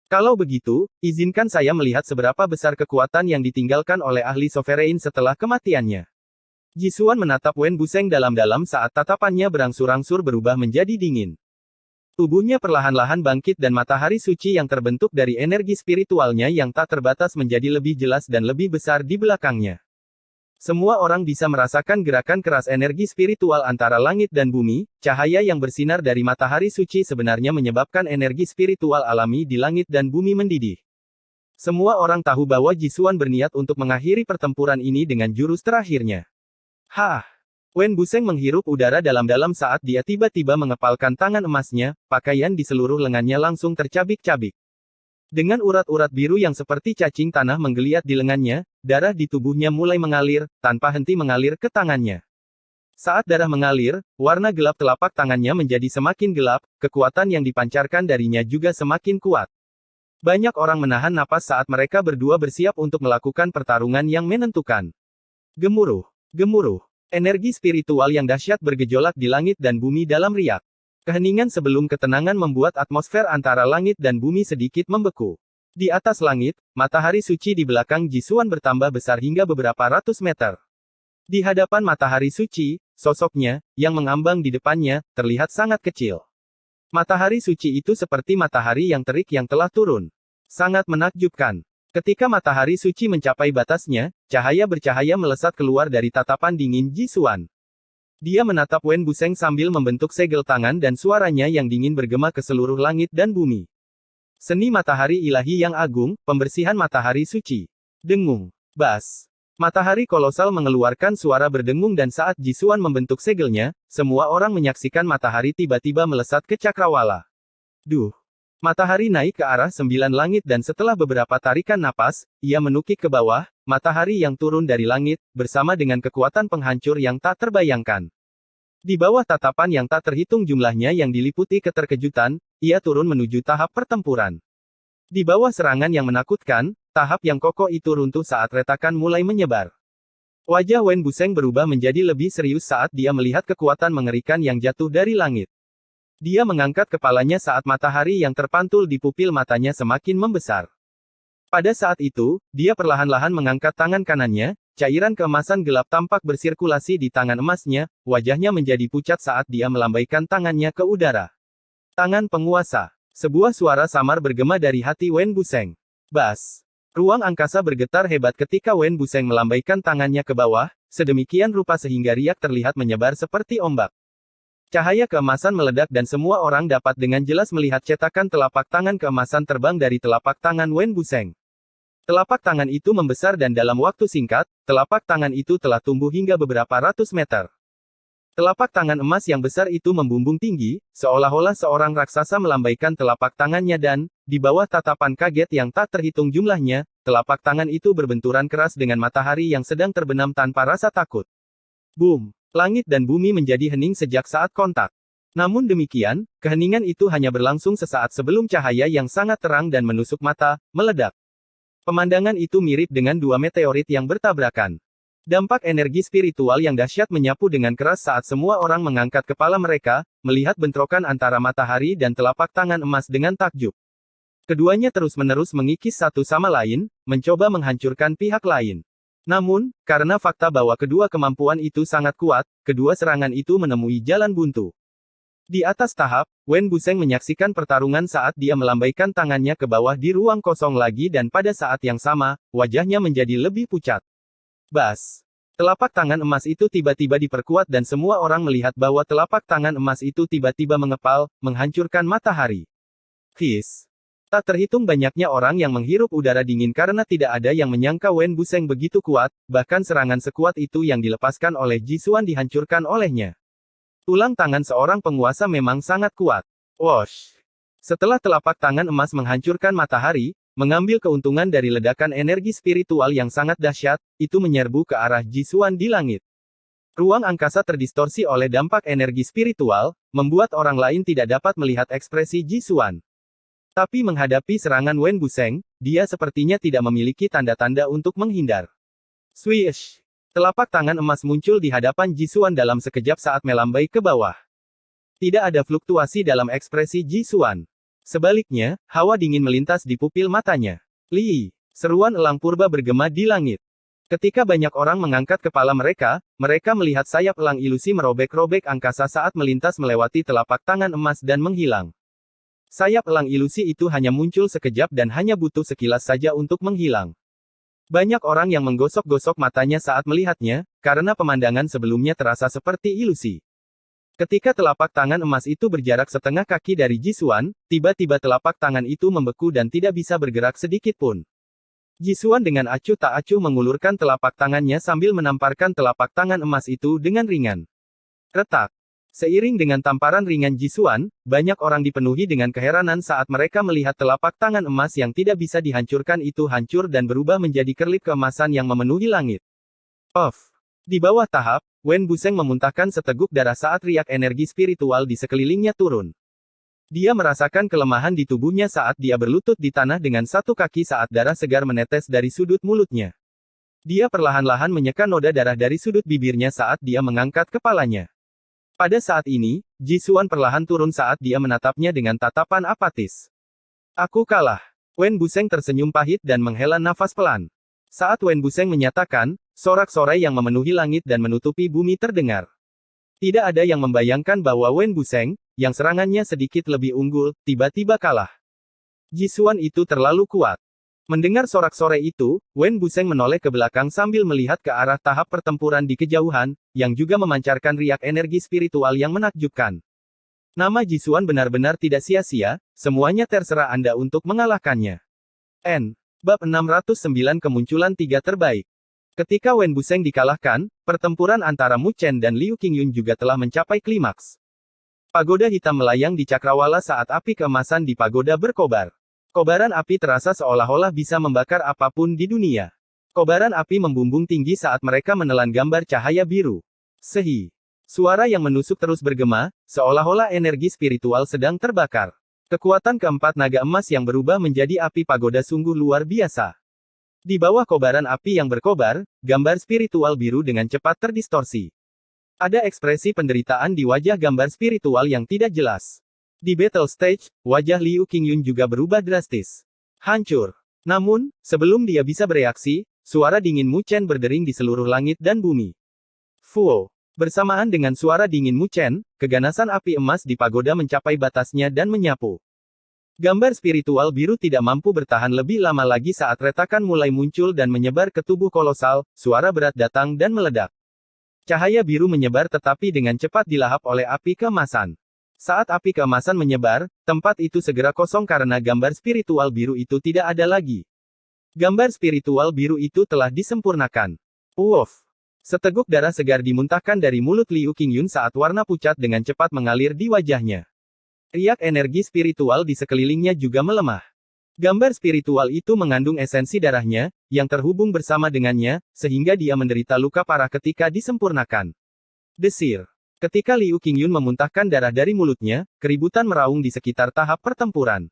Kalau begitu, izinkan saya melihat seberapa besar kekuatan yang ditinggalkan oleh ahli sovereign setelah kematiannya. Jisuan menatap Wen Buseng dalam-dalam saat tatapannya berangsur-angsur berubah menjadi dingin. Tubuhnya perlahan-lahan bangkit dan matahari suci yang terbentuk dari energi spiritualnya yang tak terbatas menjadi lebih jelas dan lebih besar di belakangnya. Semua orang bisa merasakan gerakan keras energi spiritual antara langit dan bumi. Cahaya yang bersinar dari matahari suci sebenarnya menyebabkan energi spiritual alami di langit dan bumi mendidih. Semua orang tahu bahwa Jisuan berniat untuk mengakhiri pertempuran ini dengan jurus terakhirnya. Wen Buseng menghirup udara dalam-dalam saat dia tiba-tiba mengepalkan tangan emasnya, pakaian di seluruh lengannya langsung tercabik-cabik. Dengan urat-urat biru yang seperti cacing tanah menggeliat di lengannya, darah di tubuhnya mulai mengalir, tanpa henti mengalir ke tangannya. Saat darah mengalir, warna gelap telapak tangannya menjadi semakin gelap, kekuatan yang dipancarkan darinya juga semakin kuat. Banyak orang menahan napas saat mereka berdua bersiap untuk melakukan pertarungan yang menentukan. Gemuruh, gemuruh. Energi spiritual yang dahsyat bergejolak di langit dan bumi dalam riak. Keheningan sebelum ketenangan membuat atmosfer antara langit dan bumi sedikit membeku. Di atas langit, matahari suci di belakang Jisuan bertambah besar hingga beberapa ratus meter. Di hadapan matahari suci, sosoknya, yang mengambang di depannya, terlihat sangat kecil. Matahari suci itu seperti matahari yang terik yang telah turun. Sangat menakjubkan. Ketika matahari suci mencapai batasnya, cahaya bercahaya melesat keluar dari tatapan dingin Jisuan. Dia menatap Wen Buseng sambil membentuk segel tangan dan suaranya yang dingin bergema ke seluruh langit dan bumi. Seni matahari ilahi yang agung, pembersihan matahari suci. Dengung. Bas. Matahari kolosal mengeluarkan suara berdengung dan saat Jisuan membentuk segelnya, semua orang menyaksikan matahari tiba-tiba melesat ke cakrawala. Duh! Matahari naik ke arah 9 langit dan setelah beberapa tarikan napas, ia menukik ke bawah, matahari yang turun dari langit, bersama dengan kekuatan penghancur yang tak terbayangkan. Di bawah tatapan yang tak terhitung jumlahnya yang diliputi keterkejutan, ia turun menuju tahap pertempuran. Di bawah serangan yang menakutkan, tahap yang kokoh itu runtuh saat retakan mulai menyebar. Wajah Wen Buseng berubah menjadi lebih serius saat dia melihat kekuatan mengerikan yang jatuh dari langit. Dia mengangkat kepalanya saat matahari yang terpantul di pupil matanya semakin membesar. Pada saat itu, dia perlahan-lahan mengangkat tangan kanannya, cairan keemasan gelap tampak bersirkulasi di tangan emasnya, wajahnya menjadi pucat saat dia melambaikan tangannya ke udara. Tangan penguasa. Sebuah suara samar bergema dari hati Wen Buseng. Bas. Ruang angkasa bergetar hebat ketika Wen Buseng melambaikan tangannya ke bawah, sedemikian rupa sehingga riak terlihat menyebar seperti ombak. Cahaya keemasan meledak dan semua orang dapat dengan jelas melihat cetakan telapak tangan keemasan terbang dari telapak tangan Wen Buseng. Telapak tangan itu membesar dan dalam waktu singkat, telapak tangan itu telah tumbuh hingga beberapa ratus meter. Telapak tangan emas yang besar itu membumbung tinggi, seolah-olah seorang raksasa melambaikan telapak tangannya dan, di bawah tatapan kaget yang tak terhitung jumlahnya, telapak tangan itu berbenturan keras dengan matahari yang sedang terbenam tanpa rasa takut. Boom! Langit dan bumi menjadi hening sejak saat kontak. Namun demikian, keheningan itu hanya berlangsung sesaat sebelum cahaya yang sangat terang dan menusuk mata, meledak. Pemandangan itu mirip dengan dua meteorit yang bertabrakan. Dampak energi spiritual yang dahsyat menyapu dengan keras saat semua orang mengangkat kepala mereka, melihat bentrokan antara matahari dan telapak tangan emas dengan takjub. Keduanya terus-menerus mengikis satu sama lain, mencoba menghancurkan pihak lain. Namun, karena fakta bahwa kedua kemampuan itu sangat kuat, kedua serangan itu menemui jalan buntu. Di atas tahap, Wen Buseng menyaksikan pertarungan saat dia melambaikan tangannya ke bawah di ruang kosong lagi dan pada saat yang sama, wajahnya menjadi lebih pucat. Bas. Telapak tangan emas itu tiba-tiba diperkuat dan semua orang melihat bahwa telapak tangan emas itu tiba-tiba mengepal, menghancurkan matahari. His. Tak terhitung banyaknya orang yang menghirup udara dingin karena tidak ada yang menyangka Wen Buseng begitu kuat, bahkan serangan sekuat itu yang dilepaskan oleh Jisuan dihancurkan olehnya. Tulang tangan seorang penguasa memang sangat kuat. Wosh. Setelah telapak tangan emas menghancurkan matahari, mengambil keuntungan dari ledakan energi spiritual yang sangat dahsyat, itu menyerbu ke arah Jisuan di langit. Ruang angkasa terdistorsi oleh dampak energi spiritual, membuat orang lain tidak dapat melihat ekspresi Jisuan. Tapi menghadapi serangan Wen Buseng, dia sepertinya tidak memiliki tanda-tanda untuk menghindar. Swish! Telapak tangan emas muncul di hadapan Jisuan dalam sekejap saat melambai ke bawah. Tidak ada fluktuasi dalam ekspresi Jisuan. Sebaliknya, hawa dingin melintas di pupil matanya. Li! Seruan elang purba bergema di langit. Ketika banyak orang mengangkat kepala mereka melihat sayap elang ilusi merobek-robek angkasa saat melintas melewati telapak tangan emas dan menghilang. Sayap elang ilusi itu hanya muncul sekejap dan hanya butuh sekilas saja untuk menghilang. Banyak orang yang menggosok-gosok matanya saat melihatnya, karena pemandangan sebelumnya terasa seperti ilusi. Ketika telapak tangan emas itu berjarak setengah kaki dari Jisuan, tiba-tiba telapak tangan itu membeku dan tidak bisa bergerak sedikit pun. Jisuan dengan acuh tak acuh mengulurkan telapak tangannya sambil menamparkan telapak tangan emas itu dengan ringan. Retak. Seiring dengan tamparan ringan Jisuan, banyak orang dipenuhi dengan keheranan saat mereka melihat telapak tangan emas yang tidak bisa dihancurkan itu hancur dan berubah menjadi kerlip keemasan yang memenuhi langit. Off. Di bawah tahap, Wen Buseng memuntahkan seteguk darah saat riak energi spiritual di sekelilingnya turun. Dia merasakan kelemahan di tubuhnya saat dia berlutut di tanah dengan satu kaki saat darah segar menetes dari sudut mulutnya. Dia perlahan-lahan menyeka noda darah dari sudut bibirnya saat dia mengangkat kepalanya. Pada saat ini, Jisuan perlahan turun saat dia menatapnya dengan tatapan apatis. Aku kalah. Wen Buseng tersenyum pahit dan menghela nafas pelan. Saat Wen Buseng menyatakan, sorak-sorai yang memenuhi langit dan menutupi bumi terdengar. Tidak ada yang membayangkan bahwa Wen Buseng, yang serangannya sedikit lebih unggul, tiba-tiba kalah. Jisuan itu terlalu kuat. Mendengar sorak-sorai itu, Wen Buseng menoleh ke belakang sambil melihat ke arah tahap pertempuran di kejauhan, yang juga memancarkan riak energi spiritual yang menakjubkan. Nama Jisuan benar-benar tidak sia-sia, semuanya terserah Anda untuk mengalahkannya. Bab 609 Kemunculan Tiga Terbaik. Ketika Wen Buseng dikalahkan, pertempuran antara Mu Chen dan Liu Qingyun juga telah mencapai klimaks. Pagoda hitam melayang di cakrawala saat api keemasan di pagoda berkobar. Kobaran api terasa seolah-olah bisa membakar apapun di dunia. Kobaran api membumbung tinggi saat mereka menelan gambar cahaya biru. Suara yang menusuk terus bergema, seolah-olah energi spiritual sedang terbakar. Kekuatan keempat naga emas yang berubah menjadi api pagoda sungguh luar biasa. Di bawah kobaran api yang berkobar, gambar spiritual biru dengan cepat terdistorsi. Ada ekspresi penderitaan di wajah gambar spiritual yang tidak jelas. Di battle stage, wajah Liu Qingyun juga berubah drastis. Hancur. Namun, sebelum dia bisa bereaksi, suara dingin Mu Chen berdering di seluruh langit dan bumi. Fuo. Bersamaan dengan suara dingin Mu Chen, keganasan api emas di pagoda mencapai batasnya dan menyapu. Gambar spiritual biru tidak mampu bertahan lebih lama lagi saat retakan mulai muncul dan menyebar ke tubuh kolosal, suara berat datang dan meledak. Cahaya biru menyebar tetapi dengan cepat dilahap oleh api keemasan. Saat api keemasan menyebar, tempat itu segera kosong karena gambar spiritual biru itu tidak ada lagi. Gambar spiritual biru itu telah disempurnakan. Uof! Seteguk darah segar dimuntahkan dari mulut Liu Qingyun saat warna pucat dengan cepat mengalir di wajahnya. Riak energi spiritual di sekelilingnya juga melemah. Gambar spiritual itu mengandung esensi darahnya, yang terhubung bersama dengannya, sehingga dia menderita luka parah ketika disempurnakan. Desir. Ketika Liu Qingyun memuntahkan darah dari mulutnya, keributan meraung di sekitar tahap pertempuran.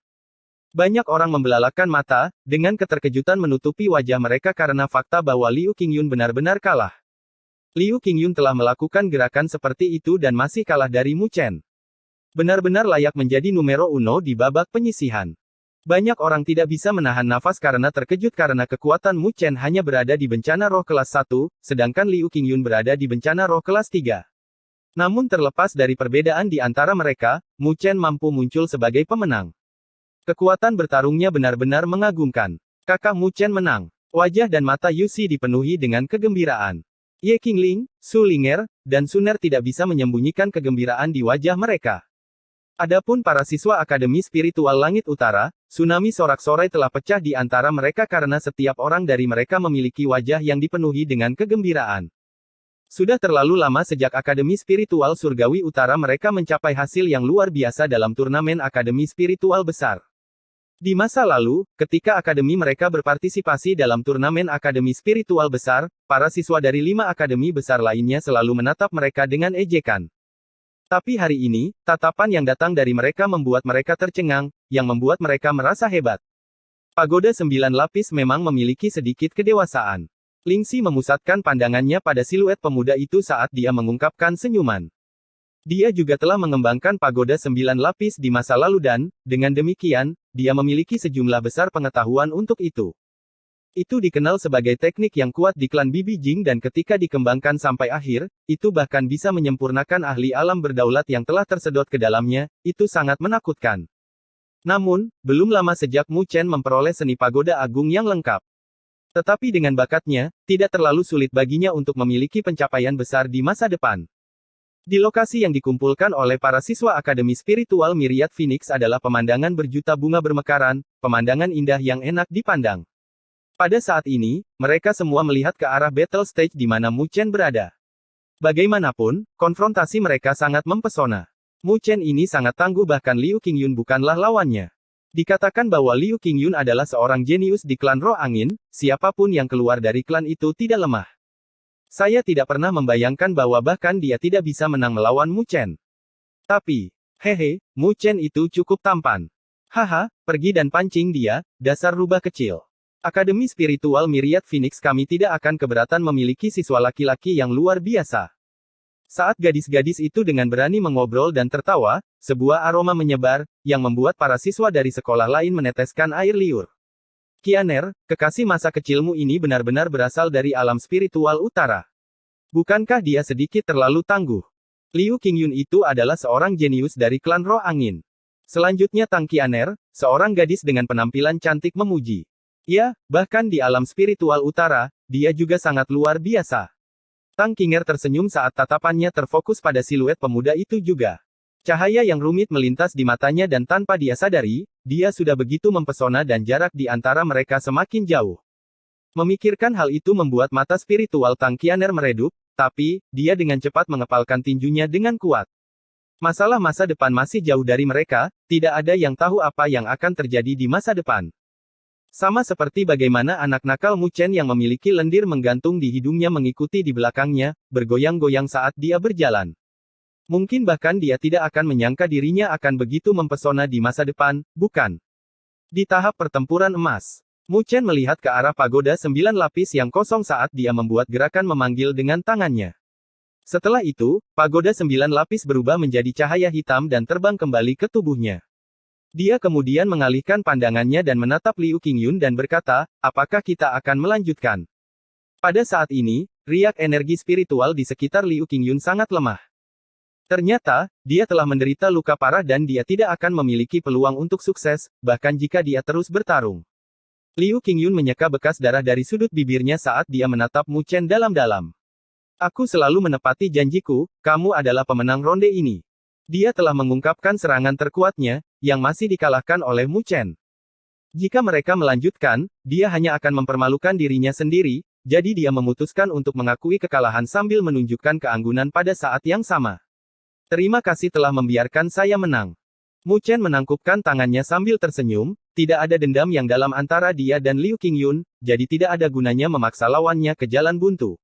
Banyak orang membelalakkan mata, dengan keterkejutan menutupi wajah mereka karena fakta bahwa Liu Qingyun benar-benar kalah. Liu Qingyun telah melakukan gerakan seperti itu dan masih kalah dari Mu Chen. Benar-benar layak menjadi numero uno di babak penyisihan. Banyak orang tidak bisa menahan nafas karena terkejut karena kekuatan Mu Chen hanya berada di bencana roh kelas 1, sedangkan Liu Qingyun berada di bencana roh kelas 3. Namun terlepas dari perbedaan di antara mereka, Mu Chen mampu muncul sebagai pemenang. Kekuatan bertarungnya benar-benar mengagumkan. Kakak Mu Chen menang. Wajah dan mata Yuxi dipenuhi dengan kegembiraan. Ye Qingling, Su Linger, dan Suner tidak bisa menyembunyikan kegembiraan di wajah mereka. Adapun para siswa Akademi Spiritual Langit Utara, tsunami sorak-sorai telah pecah di antara mereka karena setiap orang dari mereka memiliki wajah yang dipenuhi dengan kegembiraan. Sudah terlalu lama sejak Akademi Spiritual Surgawi Utara mereka mencapai hasil yang luar biasa dalam turnamen Akademi Spiritual Besar. Di masa lalu, ketika Akademi mereka berpartisipasi dalam turnamen Akademi Spiritual Besar, para siswa dari 5 Akademi Besar lainnya selalu menatap mereka dengan ejekan. Tapi hari ini, tatapan yang datang dari mereka membuat mereka tercengang, yang membuat mereka merasa hebat. Pagoda 9 lapis memang memiliki sedikit kedewasaan. Lingxi memusatkan pandangannya pada siluet pemuda itu saat dia mengungkapkan senyuman. Dia juga telah mengembangkan pagoda 9 lapis di masa lalu dan, dengan demikian, dia memiliki sejumlah besar pengetahuan untuk itu. Itu dikenal sebagai teknik yang kuat di klan Bibi Jing dan ketika dikembangkan sampai akhir, itu bahkan bisa menyempurnakan ahli alam berdaulat yang telah tersedot ke dalamnya, itu sangat menakutkan. Namun, belum lama sejak Mu Chen memperoleh seni pagoda agung yang lengkap. Tetapi dengan bakatnya, tidak terlalu sulit baginya untuk memiliki pencapaian besar di masa depan. Di lokasi yang dikumpulkan oleh para siswa Akademi Spiritual Myriad Phoenix adalah pemandangan berjuta bunga bermekaran, pemandangan indah yang enak dipandang. Pada saat ini, mereka semua melihat ke arah battle stage di mana Mu Chen berada. Bagaimanapun, konfrontasi mereka sangat mempesona. Mu Chen ini sangat tangguh bahkan Liu Qingyun bukanlah lawannya. Dikatakan bahwa Liu Qingyun adalah seorang jenius di klan Roh Angin, siapapun yang keluar dari klan itu tidak lemah. Saya tidak pernah membayangkan bahwa bahkan dia tidak bisa menang melawan Mu Chen. Tapi, hehe, Mu Chen itu cukup tampan. Haha, pergi dan pancing dia, dasar rubah kecil. Akademi Spiritual Myriad Phoenix kami tidak akan keberatan memiliki siswa laki-laki yang luar biasa. Saat gadis-gadis itu dengan berani mengobrol dan tertawa, sebuah aroma menyebar, yang membuat para siswa dari sekolah lain meneteskan air liur. Qianer, kekasih masa kecilmu ini benar-benar berasal dari alam spiritual utara. Bukankah dia sedikit terlalu tangguh? Liu Qingyun itu adalah seorang jenius dari klan Roh Angin. Selanjutnya Tang Qianer, seorang gadis dengan penampilan cantik memuji. Ya, bahkan di alam spiritual utara, dia juga sangat luar biasa. Tang Qianer tersenyum saat tatapannya terfokus pada siluet pemuda itu juga. Cahaya yang rumit melintas di matanya dan tanpa dia sadari, dia sudah begitu mempesona dan jarak di antara mereka semakin jauh. Memikirkan hal itu membuat mata spiritual Tang Qianer meredup, tapi, dia dengan cepat mengepalkan tinjunya dengan kuat. Masalah masa depan masih jauh dari mereka, tidak ada yang tahu apa yang akan terjadi di masa depan. Sama seperti bagaimana anak nakal Mu Chen yang memiliki lendir menggantung di hidungnya mengikuti di belakangnya, bergoyang-goyang saat dia berjalan. Mungkin bahkan dia tidak akan menyangka dirinya akan begitu mempesona di masa depan, bukan? Di tahap pertempuran emas, Mu Chen melihat ke arah pagoda 9 lapis yang kosong saat dia membuat gerakan memanggil dengan tangannya. Setelah itu, pagoda 9 lapis berubah menjadi cahaya hitam dan terbang kembali ke tubuhnya. Dia kemudian mengalihkan pandangannya dan menatap Liu Qingyun dan berkata, apakah kita akan melanjutkan? Pada saat ini, riak energi spiritual di sekitar Liu Qingyun sangat lemah. Ternyata, dia telah menderita luka parah dan dia tidak akan memiliki peluang untuk sukses, bahkan jika dia terus bertarung. Liu Qingyun menyeka bekas darah dari sudut bibirnya saat dia menatap Mu Chen dalam-dalam. Aku selalu menepati janjiku, kamu adalah pemenang ronde ini. Dia telah mengungkapkan serangan terkuatnya, yang masih dikalahkan oleh Mu Chen. Jika mereka melanjutkan, dia hanya akan mempermalukan dirinya sendiri, jadi dia memutuskan untuk mengakui kekalahan sambil menunjukkan keanggunan pada saat yang sama. Terima kasih telah membiarkan saya menang. Mu Chen menangkupkan tangannya sambil tersenyum, tidak ada dendam yang dalam antara dia dan Liu Qingyun, jadi tidak ada gunanya memaksa lawannya ke jalan buntu.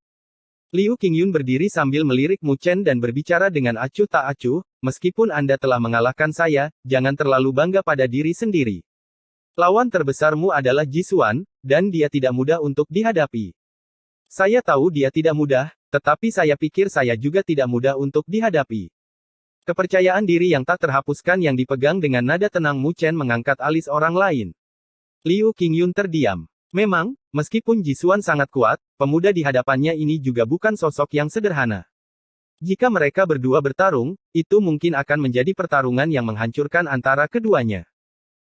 Liu Qingyun berdiri sambil melirik Mu Chen dan berbicara dengan acuh tak acuh, meskipun Anda telah mengalahkan saya, jangan terlalu bangga pada diri sendiri. Lawan terbesarmu adalah Jisuan, dan dia tidak mudah untuk dihadapi. Saya tahu dia tidak mudah, tetapi saya pikir saya juga tidak mudah untuk dihadapi. Kepercayaan diri yang tak terhapuskan yang dipegang dengan nada tenang Mu Chen mengangkat alis orang lain. Liu Qingyun terdiam. Memang, meskipun Jisuan sangat kuat, pemuda di hadapannya ini juga bukan sosok yang sederhana. Jika mereka berdua bertarung, itu mungkin akan menjadi pertarungan yang menghancurkan antara keduanya.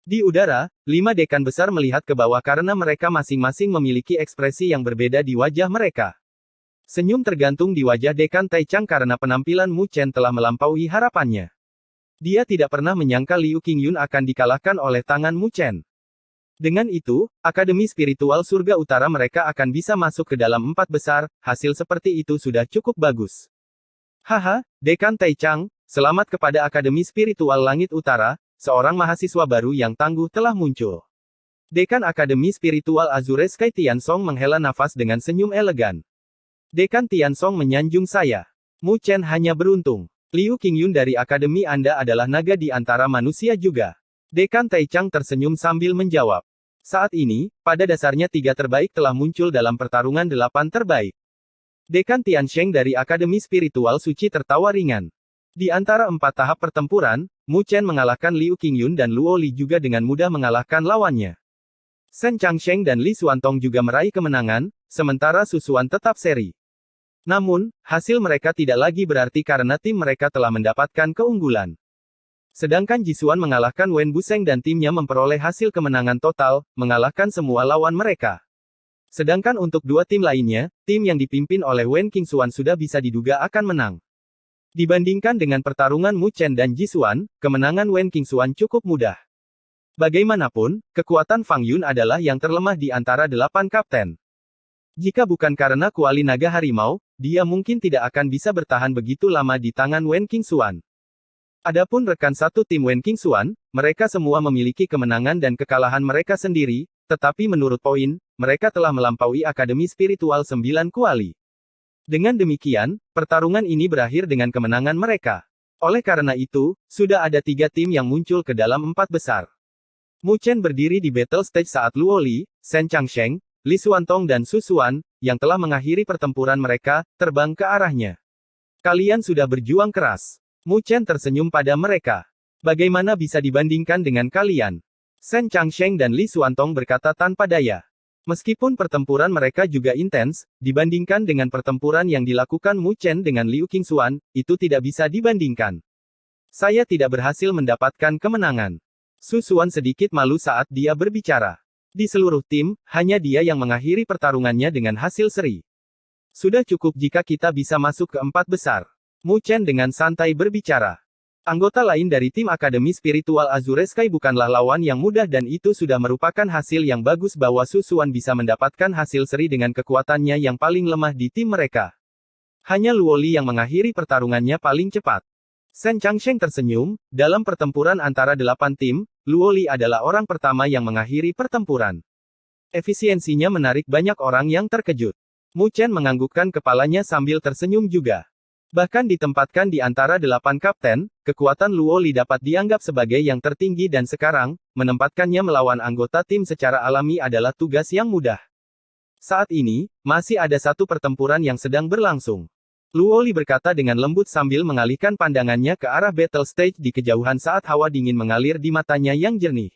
Di udara, 5 dekan besar melihat ke bawah karena mereka masing-masing memiliki ekspresi yang berbeda di wajah mereka. Senyum tergantung di wajah dekan Taichang karena penampilan Mu Chen telah melampaui harapannya. Dia tidak pernah menyangka Liu Qingyun akan dikalahkan oleh tangan Mu Chen. Dengan itu, Akademi Spiritual Surga Utara mereka akan bisa masuk ke dalam 4 besar, hasil seperti itu sudah cukup bagus. Haha, Dekan Taichang, selamat kepada Akademi Spiritual Langit Utara, seorang mahasiswa baru yang tangguh telah muncul. Dekan Akademi Spiritual Azure Sky Tiansong menghela nafas dengan senyum elegan. Dekan Tiansong menyanjung saya. Mu Chen hanya beruntung. Liu Qingyun dari Akademi Anda adalah naga di antara manusia juga. Dekan Taichang tersenyum sambil menjawab. Saat ini, pada dasarnya 3 terbaik telah muncul dalam pertarungan 8 terbaik. Dekan Tiansheng dari Akademi Spiritual Suci tertawa ringan. Di antara 4 tahap pertempuran, Mu Chen mengalahkan Liu Qingyun dan Luo Li juga dengan mudah mengalahkan lawannya. Shen Changsheng dan Li Xuantong juga meraih kemenangan, sementara Su Xuan tetap seri. Namun, hasil mereka tidak lagi berarti karena tim mereka telah mendapatkan keunggulan. Sedangkan Jisuan mengalahkan Wen Buseng dan timnya memperoleh hasil kemenangan total, mengalahkan semua lawan mereka. Sedangkan untuk 2 tim lainnya, tim yang dipimpin oleh Wen Qingxuan sudah bisa diduga akan menang. Dibandingkan dengan pertarungan Mu Chen dan Jisuan, kemenangan Wen Qingxuan cukup mudah. Bagaimanapun, kekuatan Fang Yun adalah yang terlemah di antara 8 kapten. Jika bukan karena kuali naga harimau, dia mungkin tidak akan bisa bertahan begitu lama di tangan Wen Qingxuan. Adapun rekan satu tim Wen Qingxuan, mereka semua memiliki kemenangan dan kekalahan mereka sendiri, tetapi menurut poin, mereka telah melampaui Akademi Spiritual 9 Kuali. Dengan demikian, pertarungan ini berakhir dengan kemenangan mereka. Oleh karena itu, sudah ada 3 tim yang muncul ke dalam 4 besar. Mu Chen berdiri di battle stage saat Luo Li, Shen Changsheng, Li Xuantong dan Su Xuan, yang telah mengakhiri pertempuran mereka, terbang ke arahnya. Kalian sudah berjuang keras. Mu Chen tersenyum pada mereka. Bagaimana bisa dibandingkan dengan kalian? Shen Changsheng dan Li Xuantong berkata tanpa daya. Meskipun pertempuran mereka juga intens, dibandingkan dengan pertempuran yang dilakukan Mu Chen dengan Liu Qingxuan, itu tidak bisa dibandingkan. Saya tidak berhasil mendapatkan kemenangan. Su Xuan sedikit malu saat dia berbicara. Di seluruh tim, hanya dia yang mengakhiri pertarungannya dengan hasil seri. Sudah cukup jika kita bisa masuk ke 4 besar. Mu Chen dengan santai berbicara. Anggota lain dari tim Akademi Spiritual Azure Sky bukanlah lawan yang mudah dan itu sudah merupakan hasil yang bagus bahwa Su Xuan bisa mendapatkan hasil seri dengan kekuatannya yang paling lemah di tim mereka. Hanya Luo Li yang mengakhiri pertarungannya paling cepat. Shen Changsheng tersenyum, dalam pertempuran antara 8 tim, Luo Li adalah orang pertama yang mengakhiri pertempuran. Efisiensinya menarik banyak orang yang terkejut. Mu Chen menganggukkan kepalanya sambil tersenyum juga. Bahkan ditempatkan di antara 8 kapten, kekuatan Luo Li dapat dianggap sebagai yang tertinggi dan sekarang, menempatkannya melawan anggota tim secara alami adalah tugas yang mudah. Saat ini, masih ada satu pertempuran yang sedang berlangsung. Luo Li berkata dengan lembut sambil mengalihkan pandangannya ke arah battle stage di kejauhan saat hawa dingin mengalir di matanya yang jernih.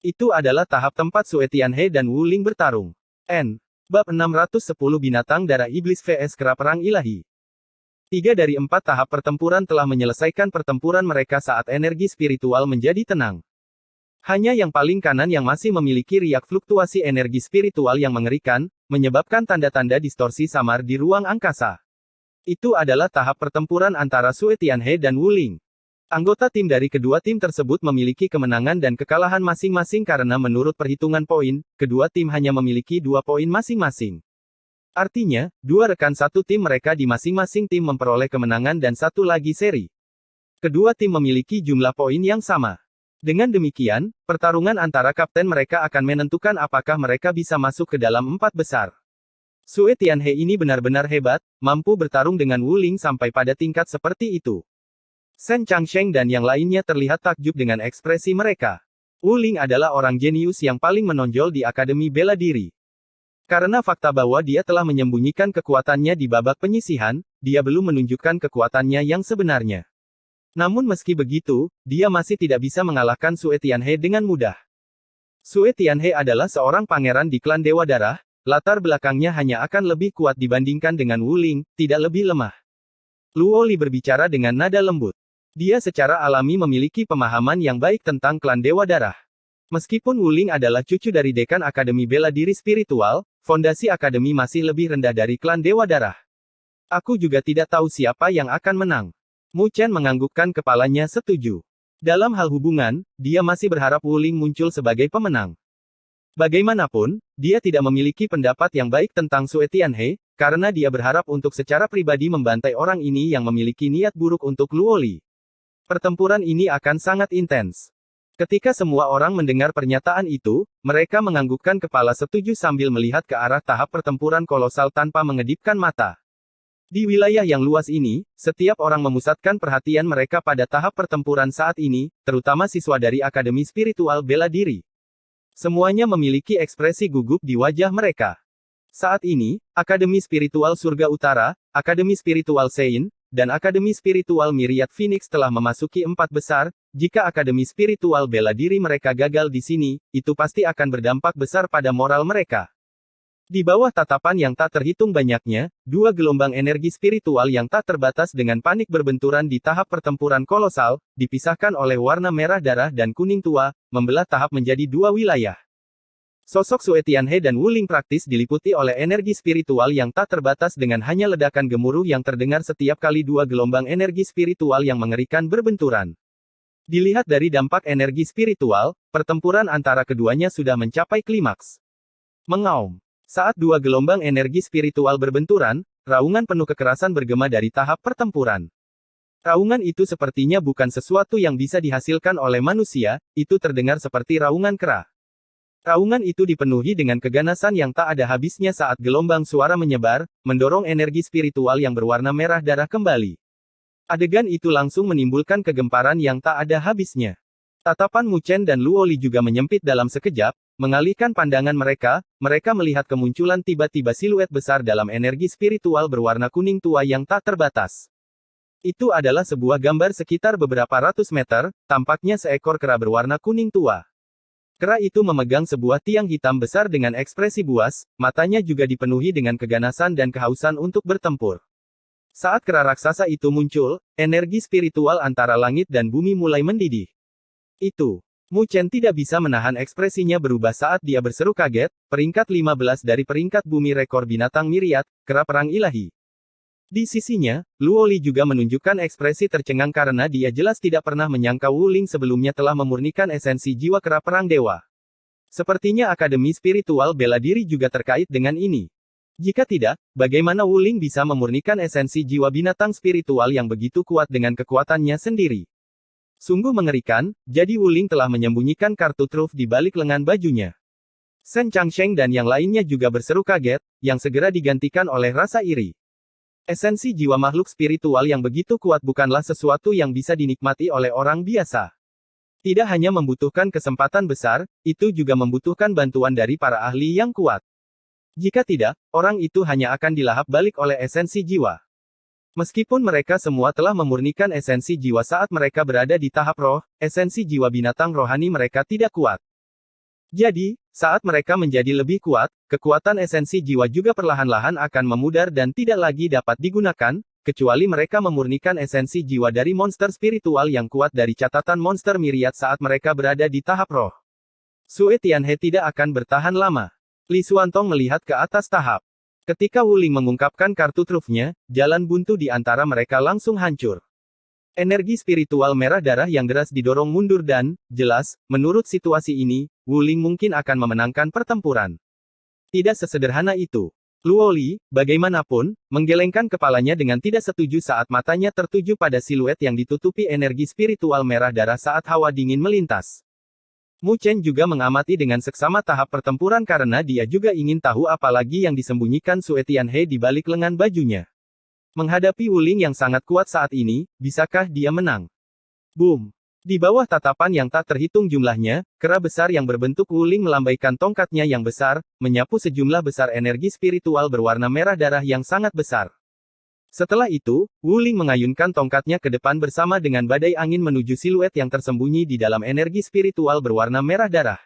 Itu adalah tahap tempat Sue Tianhe dan Wu Ling bertarung. Bab 610 Binatang Darah Iblis vs Kera Perang Ilahi. 3 dari 4 tahap pertempuran telah menyelesaikan pertempuran mereka saat energi spiritual menjadi tenang. Hanya yang paling kanan yang masih memiliki riak fluktuasi energi spiritual yang mengerikan, menyebabkan tanda-tanda distorsi samar di ruang angkasa. Itu adalah tahap pertempuran antara Sue Tianhe dan Wu Ling. Anggota tim dari kedua tim tersebut memiliki kemenangan dan kekalahan masing-masing karena menurut perhitungan poin, kedua tim hanya memiliki 2 poin masing-masing. Artinya, 2 rekan satu tim mereka di masing-masing tim memperoleh kemenangan dan 1 lagi seri. Kedua tim memiliki jumlah poin yang sama. Dengan demikian, pertarungan antara kapten mereka akan menentukan apakah mereka bisa masuk ke dalam 4 besar. Sue Tianhe ini benar-benar hebat, mampu bertarung dengan Wu Ling sampai pada tingkat seperti itu. Shen Changsheng dan yang lainnya terlihat takjub dengan ekspresi mereka. Wu Ling adalah orang jenius yang paling menonjol di Akademi Bela Diri. Karena fakta bahwa dia telah menyembunyikan kekuatannya di babak penyisihan, dia belum menunjukkan kekuatannya yang sebenarnya. Namun meski begitu, dia masih tidak bisa mengalahkan Sue Tianhe dengan mudah. Sue Tianhe adalah seorang pangeran di klan Dewa Darah. Latar belakangnya hanya akan lebih kuat dibandingkan dengan Wu Ling, tidak lebih lemah. Luo Li berbicara dengan nada lembut. Dia secara alami memiliki pemahaman yang baik tentang klan Dewa Darah. Meskipun Wu Ling adalah cucu dari dekan Akademi Bela Diri Spiritual, fondasi akademi masih lebih rendah dari klan Dewa Darah. Aku juga tidak tahu siapa yang akan menang. Mu Chen menganggukkan kepalanya setuju. Dalam hal hubungan, dia masih berharap Wu Ling muncul sebagai pemenang. Bagaimanapun, dia tidak memiliki pendapat yang baik tentang Sue Tianhe, karena dia berharap untuk secara pribadi membantai orang ini yang memiliki niat buruk untuk Luo Li. Pertempuran ini akan sangat intens. Ketika semua orang mendengar pernyataan itu, mereka menganggukkan kepala setuju sambil melihat ke arah tahap pertempuran kolosal tanpa mengedipkan mata. Di wilayah yang luas ini, setiap orang memusatkan perhatian mereka pada tahap pertempuran saat ini, terutama siswa dari Akademi Spiritual Bela Diri. Semuanya memiliki ekspresi gugup di wajah mereka. Saat ini, Akademi Spiritual Surga Utara, Akademi Spiritual Sein, dan Akademi Spiritual Myriad Phoenix telah memasuki 4 besar. Jika Akademi Spiritual Bela Diri mereka gagal di sini, itu pasti akan berdampak besar pada moral mereka. Di bawah tatapan yang tak terhitung banyaknya, 2 gelombang energi spiritual yang tak terbatas dengan panik berbenturan di tahap pertempuran kolosal, dipisahkan oleh warna merah darah dan kuning tua, membelah tahap menjadi 2 wilayah. Sosok Sue Tianhe dan Wu Ling praktis diliputi oleh energi spiritual yang tak terbatas dengan hanya ledakan gemuruh yang terdengar setiap kali 2 gelombang energi spiritual yang mengerikan berbenturan. Dilihat dari dampak energi spiritual, pertempuran antara keduanya sudah mencapai klimaks. Mengaum. Saat dua gelombang energi spiritual berbenturan, raungan penuh kekerasan bergema dari tahap pertempuran. Raungan itu sepertinya bukan sesuatu yang bisa dihasilkan oleh manusia, itu terdengar seperti raungan kera. Raungan itu dipenuhi dengan keganasan yang tak ada habisnya saat gelombang suara menyebar, mendorong energi spiritual yang berwarna merah darah kembali. Adegan itu langsung menimbulkan kegemparan yang tak ada habisnya. Tatapan Mu Chen dan Luoli juga menyempit dalam sekejap, mengalihkan pandangan mereka melihat kemunculan tiba-tiba siluet besar dalam energi spiritual berwarna kuning tua yang tak terbatas. Itu adalah sebuah gambar sekitar beberapa ratus meter, tampaknya seekor kera berwarna kuning tua. Kera itu memegang sebuah tiang hitam besar dengan ekspresi buas, matanya juga dipenuhi dengan keganasan dan kehausan untuk bertempur. Saat kera raksasa itu muncul, energi spiritual antara langit dan bumi mulai mendidih. Mu Chen tidak bisa menahan ekspresinya berubah saat dia berseru kaget, peringkat 15 dari peringkat bumi rekor binatang miriat, kera perang ilahi. Di sisinya, Luoli juga menunjukkan ekspresi tercengang karena dia jelas tidak pernah menyangka Wu Ling sebelumnya telah memurnikan esensi jiwa kera perang dewa. Sepertinya Akademi Spiritual Bela Diri juga terkait dengan ini. Jika tidak, bagaimana Wu Ling bisa memurnikan esensi jiwa binatang spiritual yang begitu kuat dengan kekuatannya sendiri? Sungguh mengerikan, jadi Wu Ling telah menyembunyikan kartu truf di balik lengan bajunya. Shen Changsheng dan yang lainnya juga berseru kaget, yang segera digantikan oleh rasa iri. Esensi jiwa makhluk spiritual yang begitu kuat bukanlah sesuatu yang bisa dinikmati oleh orang biasa. Tidak hanya membutuhkan kesempatan besar, itu juga membutuhkan bantuan dari para ahli yang kuat. Jika tidak, orang itu hanya akan dilahap balik oleh esensi jiwa. Meskipun mereka semua telah memurnikan esensi jiwa saat mereka berada di tahap roh, esensi jiwa binatang rohani mereka tidak kuat. Jadi, saat mereka menjadi lebih kuat, kekuatan esensi jiwa juga perlahan-lahan akan memudar dan tidak lagi dapat digunakan, kecuali mereka memurnikan esensi jiwa dari monster spiritual yang kuat dari catatan monster miriat saat mereka berada di tahap roh. Sue Tianhe tidak akan bertahan lama. Li Xuantong melihat ke atas tahap. Ketika Wu Ling mengungkapkan kartu trufnya, jalan buntu di antara mereka langsung hancur. Energi spiritual merah darah yang deras didorong mundur dan, jelas, menurut situasi ini, Wu Ling mungkin akan memenangkan pertempuran. Tidak sesederhana itu. Luoli, bagaimanapun, menggelengkan kepalanya dengan tidak setuju saat matanya tertuju pada siluet yang ditutupi energi spiritual merah darah saat hawa dingin melintas. Mu Chen juga mengamati dengan seksama tahap pertempuran karena dia juga ingin tahu apa lagi yang disembunyikan Sue Tianhe di balik lengan bajunya. Menghadapi Wu Ling yang sangat kuat saat ini, bisakah dia menang? Boom! Di bawah tatapan yang tak terhitung jumlahnya, kera besar yang berbentuk Wu Ling melambaikan tongkatnya yang besar, menyapu sejumlah besar energi spiritual berwarna merah darah yang sangat besar. Setelah itu, Wu Ling mengayunkan tongkatnya ke depan bersama dengan badai angin menuju siluet yang tersembunyi di dalam energi spiritual berwarna merah darah.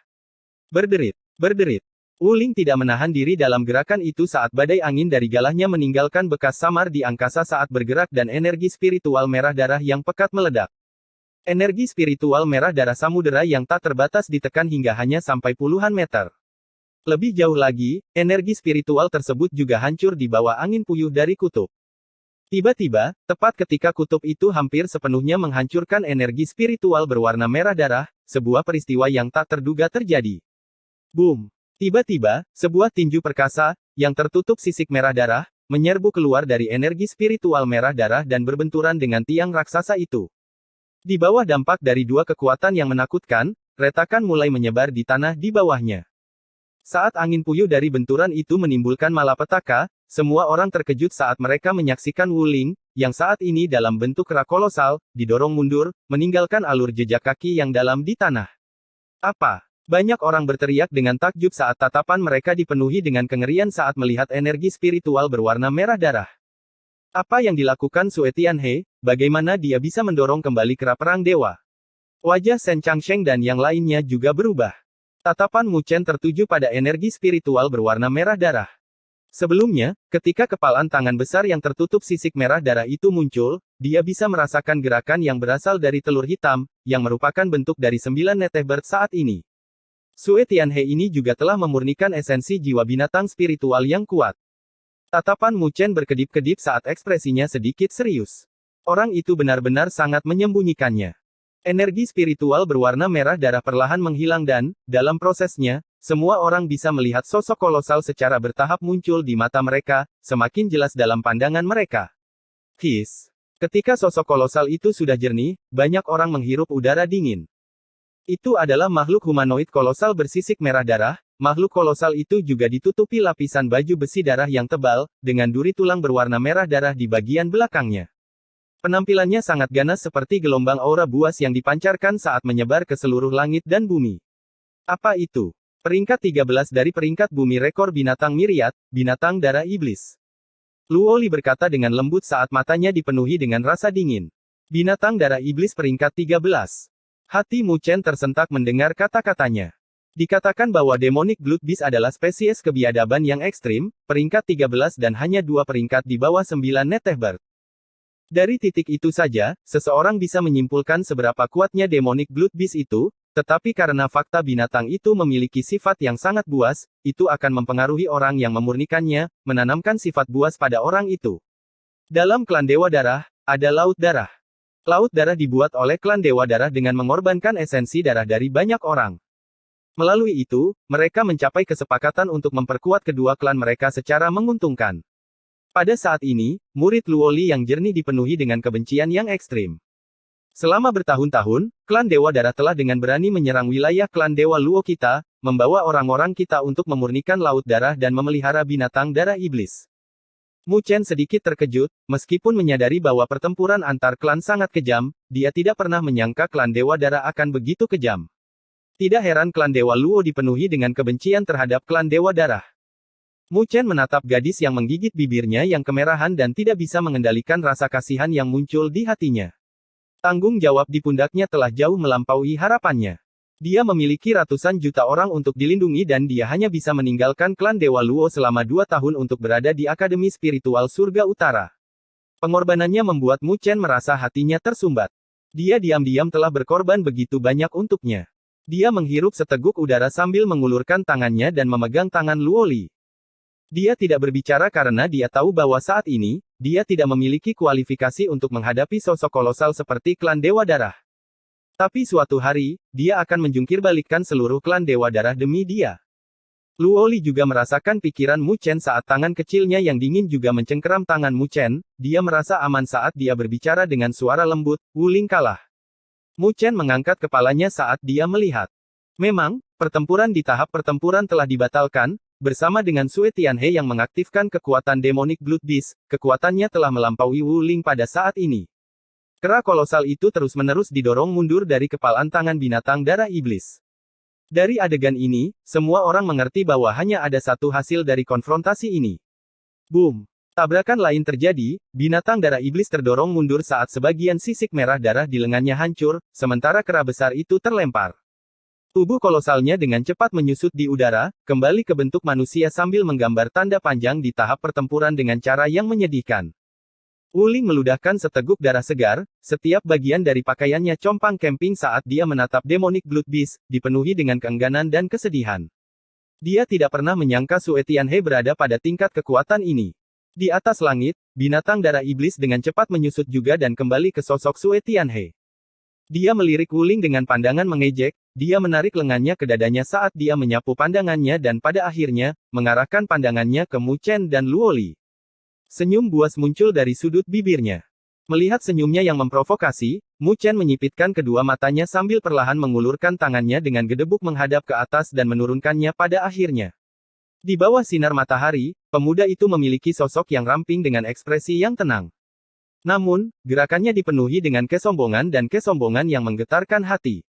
Berderit, berderit. Wu Ling tidak menahan diri dalam gerakan itu saat badai angin dari galahnya meninggalkan bekas samar di angkasa saat bergerak dan energi spiritual merah darah yang pekat meledak. Energi spiritual merah darah samudera yang tak terbatas ditekan hingga hanya sampai puluhan meter. Lebih jauh lagi, energi spiritual tersebut juga hancur di bawah angin puyuh dari kutub. Tiba-tiba, tepat ketika kutub itu hampir sepenuhnya menghancurkan energi spiritual berwarna merah darah, sebuah peristiwa yang tak terduga terjadi. Boom! Tiba-tiba, sebuah tinju perkasa, yang tertutup sisik merah darah, menyerbu keluar dari energi spiritual merah darah dan berbenturan dengan tiang raksasa itu. Di bawah dampak dari dua kekuatan yang menakutkan, retakan mulai menyebar di tanah di bawahnya. Saat angin puyuh dari benturan itu menimbulkan malapetaka, semua orang terkejut saat mereka menyaksikan Wu Ling, yang saat ini dalam bentuk kera kolosal, didorong mundur, meninggalkan alur jejak kaki yang dalam di tanah. Apa? Banyak orang berteriak dengan takjub saat tatapan mereka dipenuhi dengan kengerian saat melihat energi spiritual berwarna merah darah. Apa yang dilakukan Sue Tianhe? Bagaimana dia bisa mendorong kembali kera perang dewa? Wajah Shen Changsheng dan yang lainnya juga berubah. Tatapan Mu Chen tertuju pada energi spiritual berwarna merah darah. Sebelumnya, ketika kepalan tangan besar yang tertutup sisik merah darah itu muncul, dia bisa merasakan gerakan yang berasal dari telur hitam, yang merupakan bentuk dari 9 netebird saat ini. Sue Tianhe ini juga telah memurnikan esensi jiwa binatang spiritual yang kuat. Tatapan Mu Chen berkedip-kedip saat ekspresinya sedikit serius. Orang itu benar-benar sangat menyembunyikannya. Energi spiritual berwarna merah darah perlahan menghilang dan, dalam prosesnya, semua orang bisa melihat sosok kolosal secara bertahap muncul di mata mereka, semakin jelas dalam pandangan mereka. His. Ketika sosok kolosal itu sudah jernih, banyak orang menghirup udara dingin. Itu adalah makhluk humanoid kolosal bersisik merah darah. Makhluk kolosal itu juga ditutupi lapisan baju besi darah yang tebal, dengan duri tulang berwarna merah darah di bagian belakangnya. Penampilannya sangat ganas seperti gelombang aura buas yang dipancarkan saat menyebar ke seluruh langit dan bumi. Apa itu? Peringkat 13 dari peringkat bumi rekor binatang Myriad, binatang darah iblis. Luoli berkata dengan lembut saat matanya dipenuhi dengan rasa dingin. Binatang darah iblis peringkat 13. Hati Mu Chen tersentak mendengar kata-katanya. Dikatakan bahwa Demonic Blood Beast adalah spesies kebiadaban yang ekstrim, peringkat 13 dan hanya 2 peringkat di bawah 9 Netehbert. Dari titik itu saja, seseorang bisa menyimpulkan seberapa kuatnya Demonic Blood Beast itu, tetapi karena fakta binatang itu memiliki sifat yang sangat buas, itu akan mempengaruhi orang yang memurnikannya, menanamkan sifat buas pada orang itu. Dalam klan Dewa Darah, ada Laut Darah. Laut Darah dibuat oleh klan Dewa Darah dengan mengorbankan esensi darah dari banyak orang. Melalui itu, mereka mencapai kesepakatan untuk memperkuat kedua klan mereka secara menguntungkan. Pada saat ini, murid Luoli yang jernih dipenuhi dengan kebencian yang ekstrim. Selama bertahun-tahun, klan Dewa Darah telah dengan berani menyerang wilayah klan Dewa Luo kita, membawa orang-orang kita untuk memurnikan Laut Darah dan memelihara binatang darah iblis. Mu Chen sedikit terkejut, meskipun menyadari bahwa pertempuran antar klan sangat kejam, dia tidak pernah menyangka klan Dewa Darah akan begitu kejam. Tidak heran klan Dewa Luo dipenuhi dengan kebencian terhadap klan Dewa Darah. Mu Chen menatap gadis yang menggigit bibirnya yang kemerahan dan tidak bisa mengendalikan rasa kasihan yang muncul di hatinya. Tanggung jawab di pundaknya telah jauh melampaui harapannya. Dia memiliki ratusan juta orang untuk dilindungi dan dia hanya bisa meninggalkan klan Dewa Luo selama 2 tahun untuk berada di Akademi Spiritual Surga Utara. Pengorbanannya membuat Mu Chen merasa hatinya tersumbat. Dia diam-diam telah berkorban begitu banyak untuknya. Dia menghirup seteguk udara sambil mengulurkan tangannya dan memegang tangan Luoli. Dia tidak berbicara karena dia tahu bahwa saat ini, dia tidak memiliki kualifikasi untuk menghadapi sosok kolosal seperti klan Dewa Darah. Tapi suatu hari, dia akan menjungkirbalikkan seluruh klan Dewa Darah demi dia. Luoli juga merasakan pikiran Mu Chen saat tangan kecilnya yang dingin juga mencengkeram tangan Mu Chen, dia merasa aman saat dia berbicara dengan suara lembut, Wuling kalah. Mu Chen mengangkat kepalanya saat dia melihat. Memang, pertempuran di tahap pertempuran telah dibatalkan, bersama dengan Sue Tianhe yang mengaktifkan kekuatan Demonic Blood Beast, kekuatannya telah melampaui Wuling pada saat ini. Kera kolosal itu terus-menerus didorong mundur dari kepalan tangan binatang darah iblis. Dari adegan ini, semua orang mengerti bahwa hanya ada satu hasil dari konfrontasi ini. Boom! Tabrakan lain terjadi, binatang darah iblis terdorong mundur saat sebagian sisik merah darah di lengannya hancur, sementara kera besar itu terlempar. Tubuh kolosalnya dengan cepat menyusut di udara, kembali ke bentuk manusia sambil menggambar tanda panjang di tahap pertempuran dengan cara yang menyedihkan. Wuling meludahkan seteguk darah segar, setiap bagian dari pakaiannya compang camping saat dia menatap Demonic Blood Beast, dipenuhi dengan keengganan dan kesedihan. Dia tidak pernah menyangka Sue Tianhe berada pada tingkat kekuatan ini. Di atas langit, binatang darah iblis dengan cepat menyusut juga dan kembali ke sosok Sue Tianhe. Dia melirik Wuling dengan pandangan mengejek, dia menarik lengannya ke dadanya saat dia menyapu pandangannya dan pada akhirnya, mengarahkan pandangannya ke Mu Chen dan Luoli. Senyum buas muncul dari sudut bibirnya. Melihat senyumnya yang memprovokasi, Mu Chen menyipitkan kedua matanya sambil perlahan mengulurkan tangannya dengan gedebuk menghadap ke atas dan menurunkannya pada akhirnya. Di bawah sinar matahari, pemuda itu memiliki sosok yang ramping dengan ekspresi yang tenang. Namun, gerakannya dipenuhi dengan kesombongan dan kesombongan yang menggetarkan hati.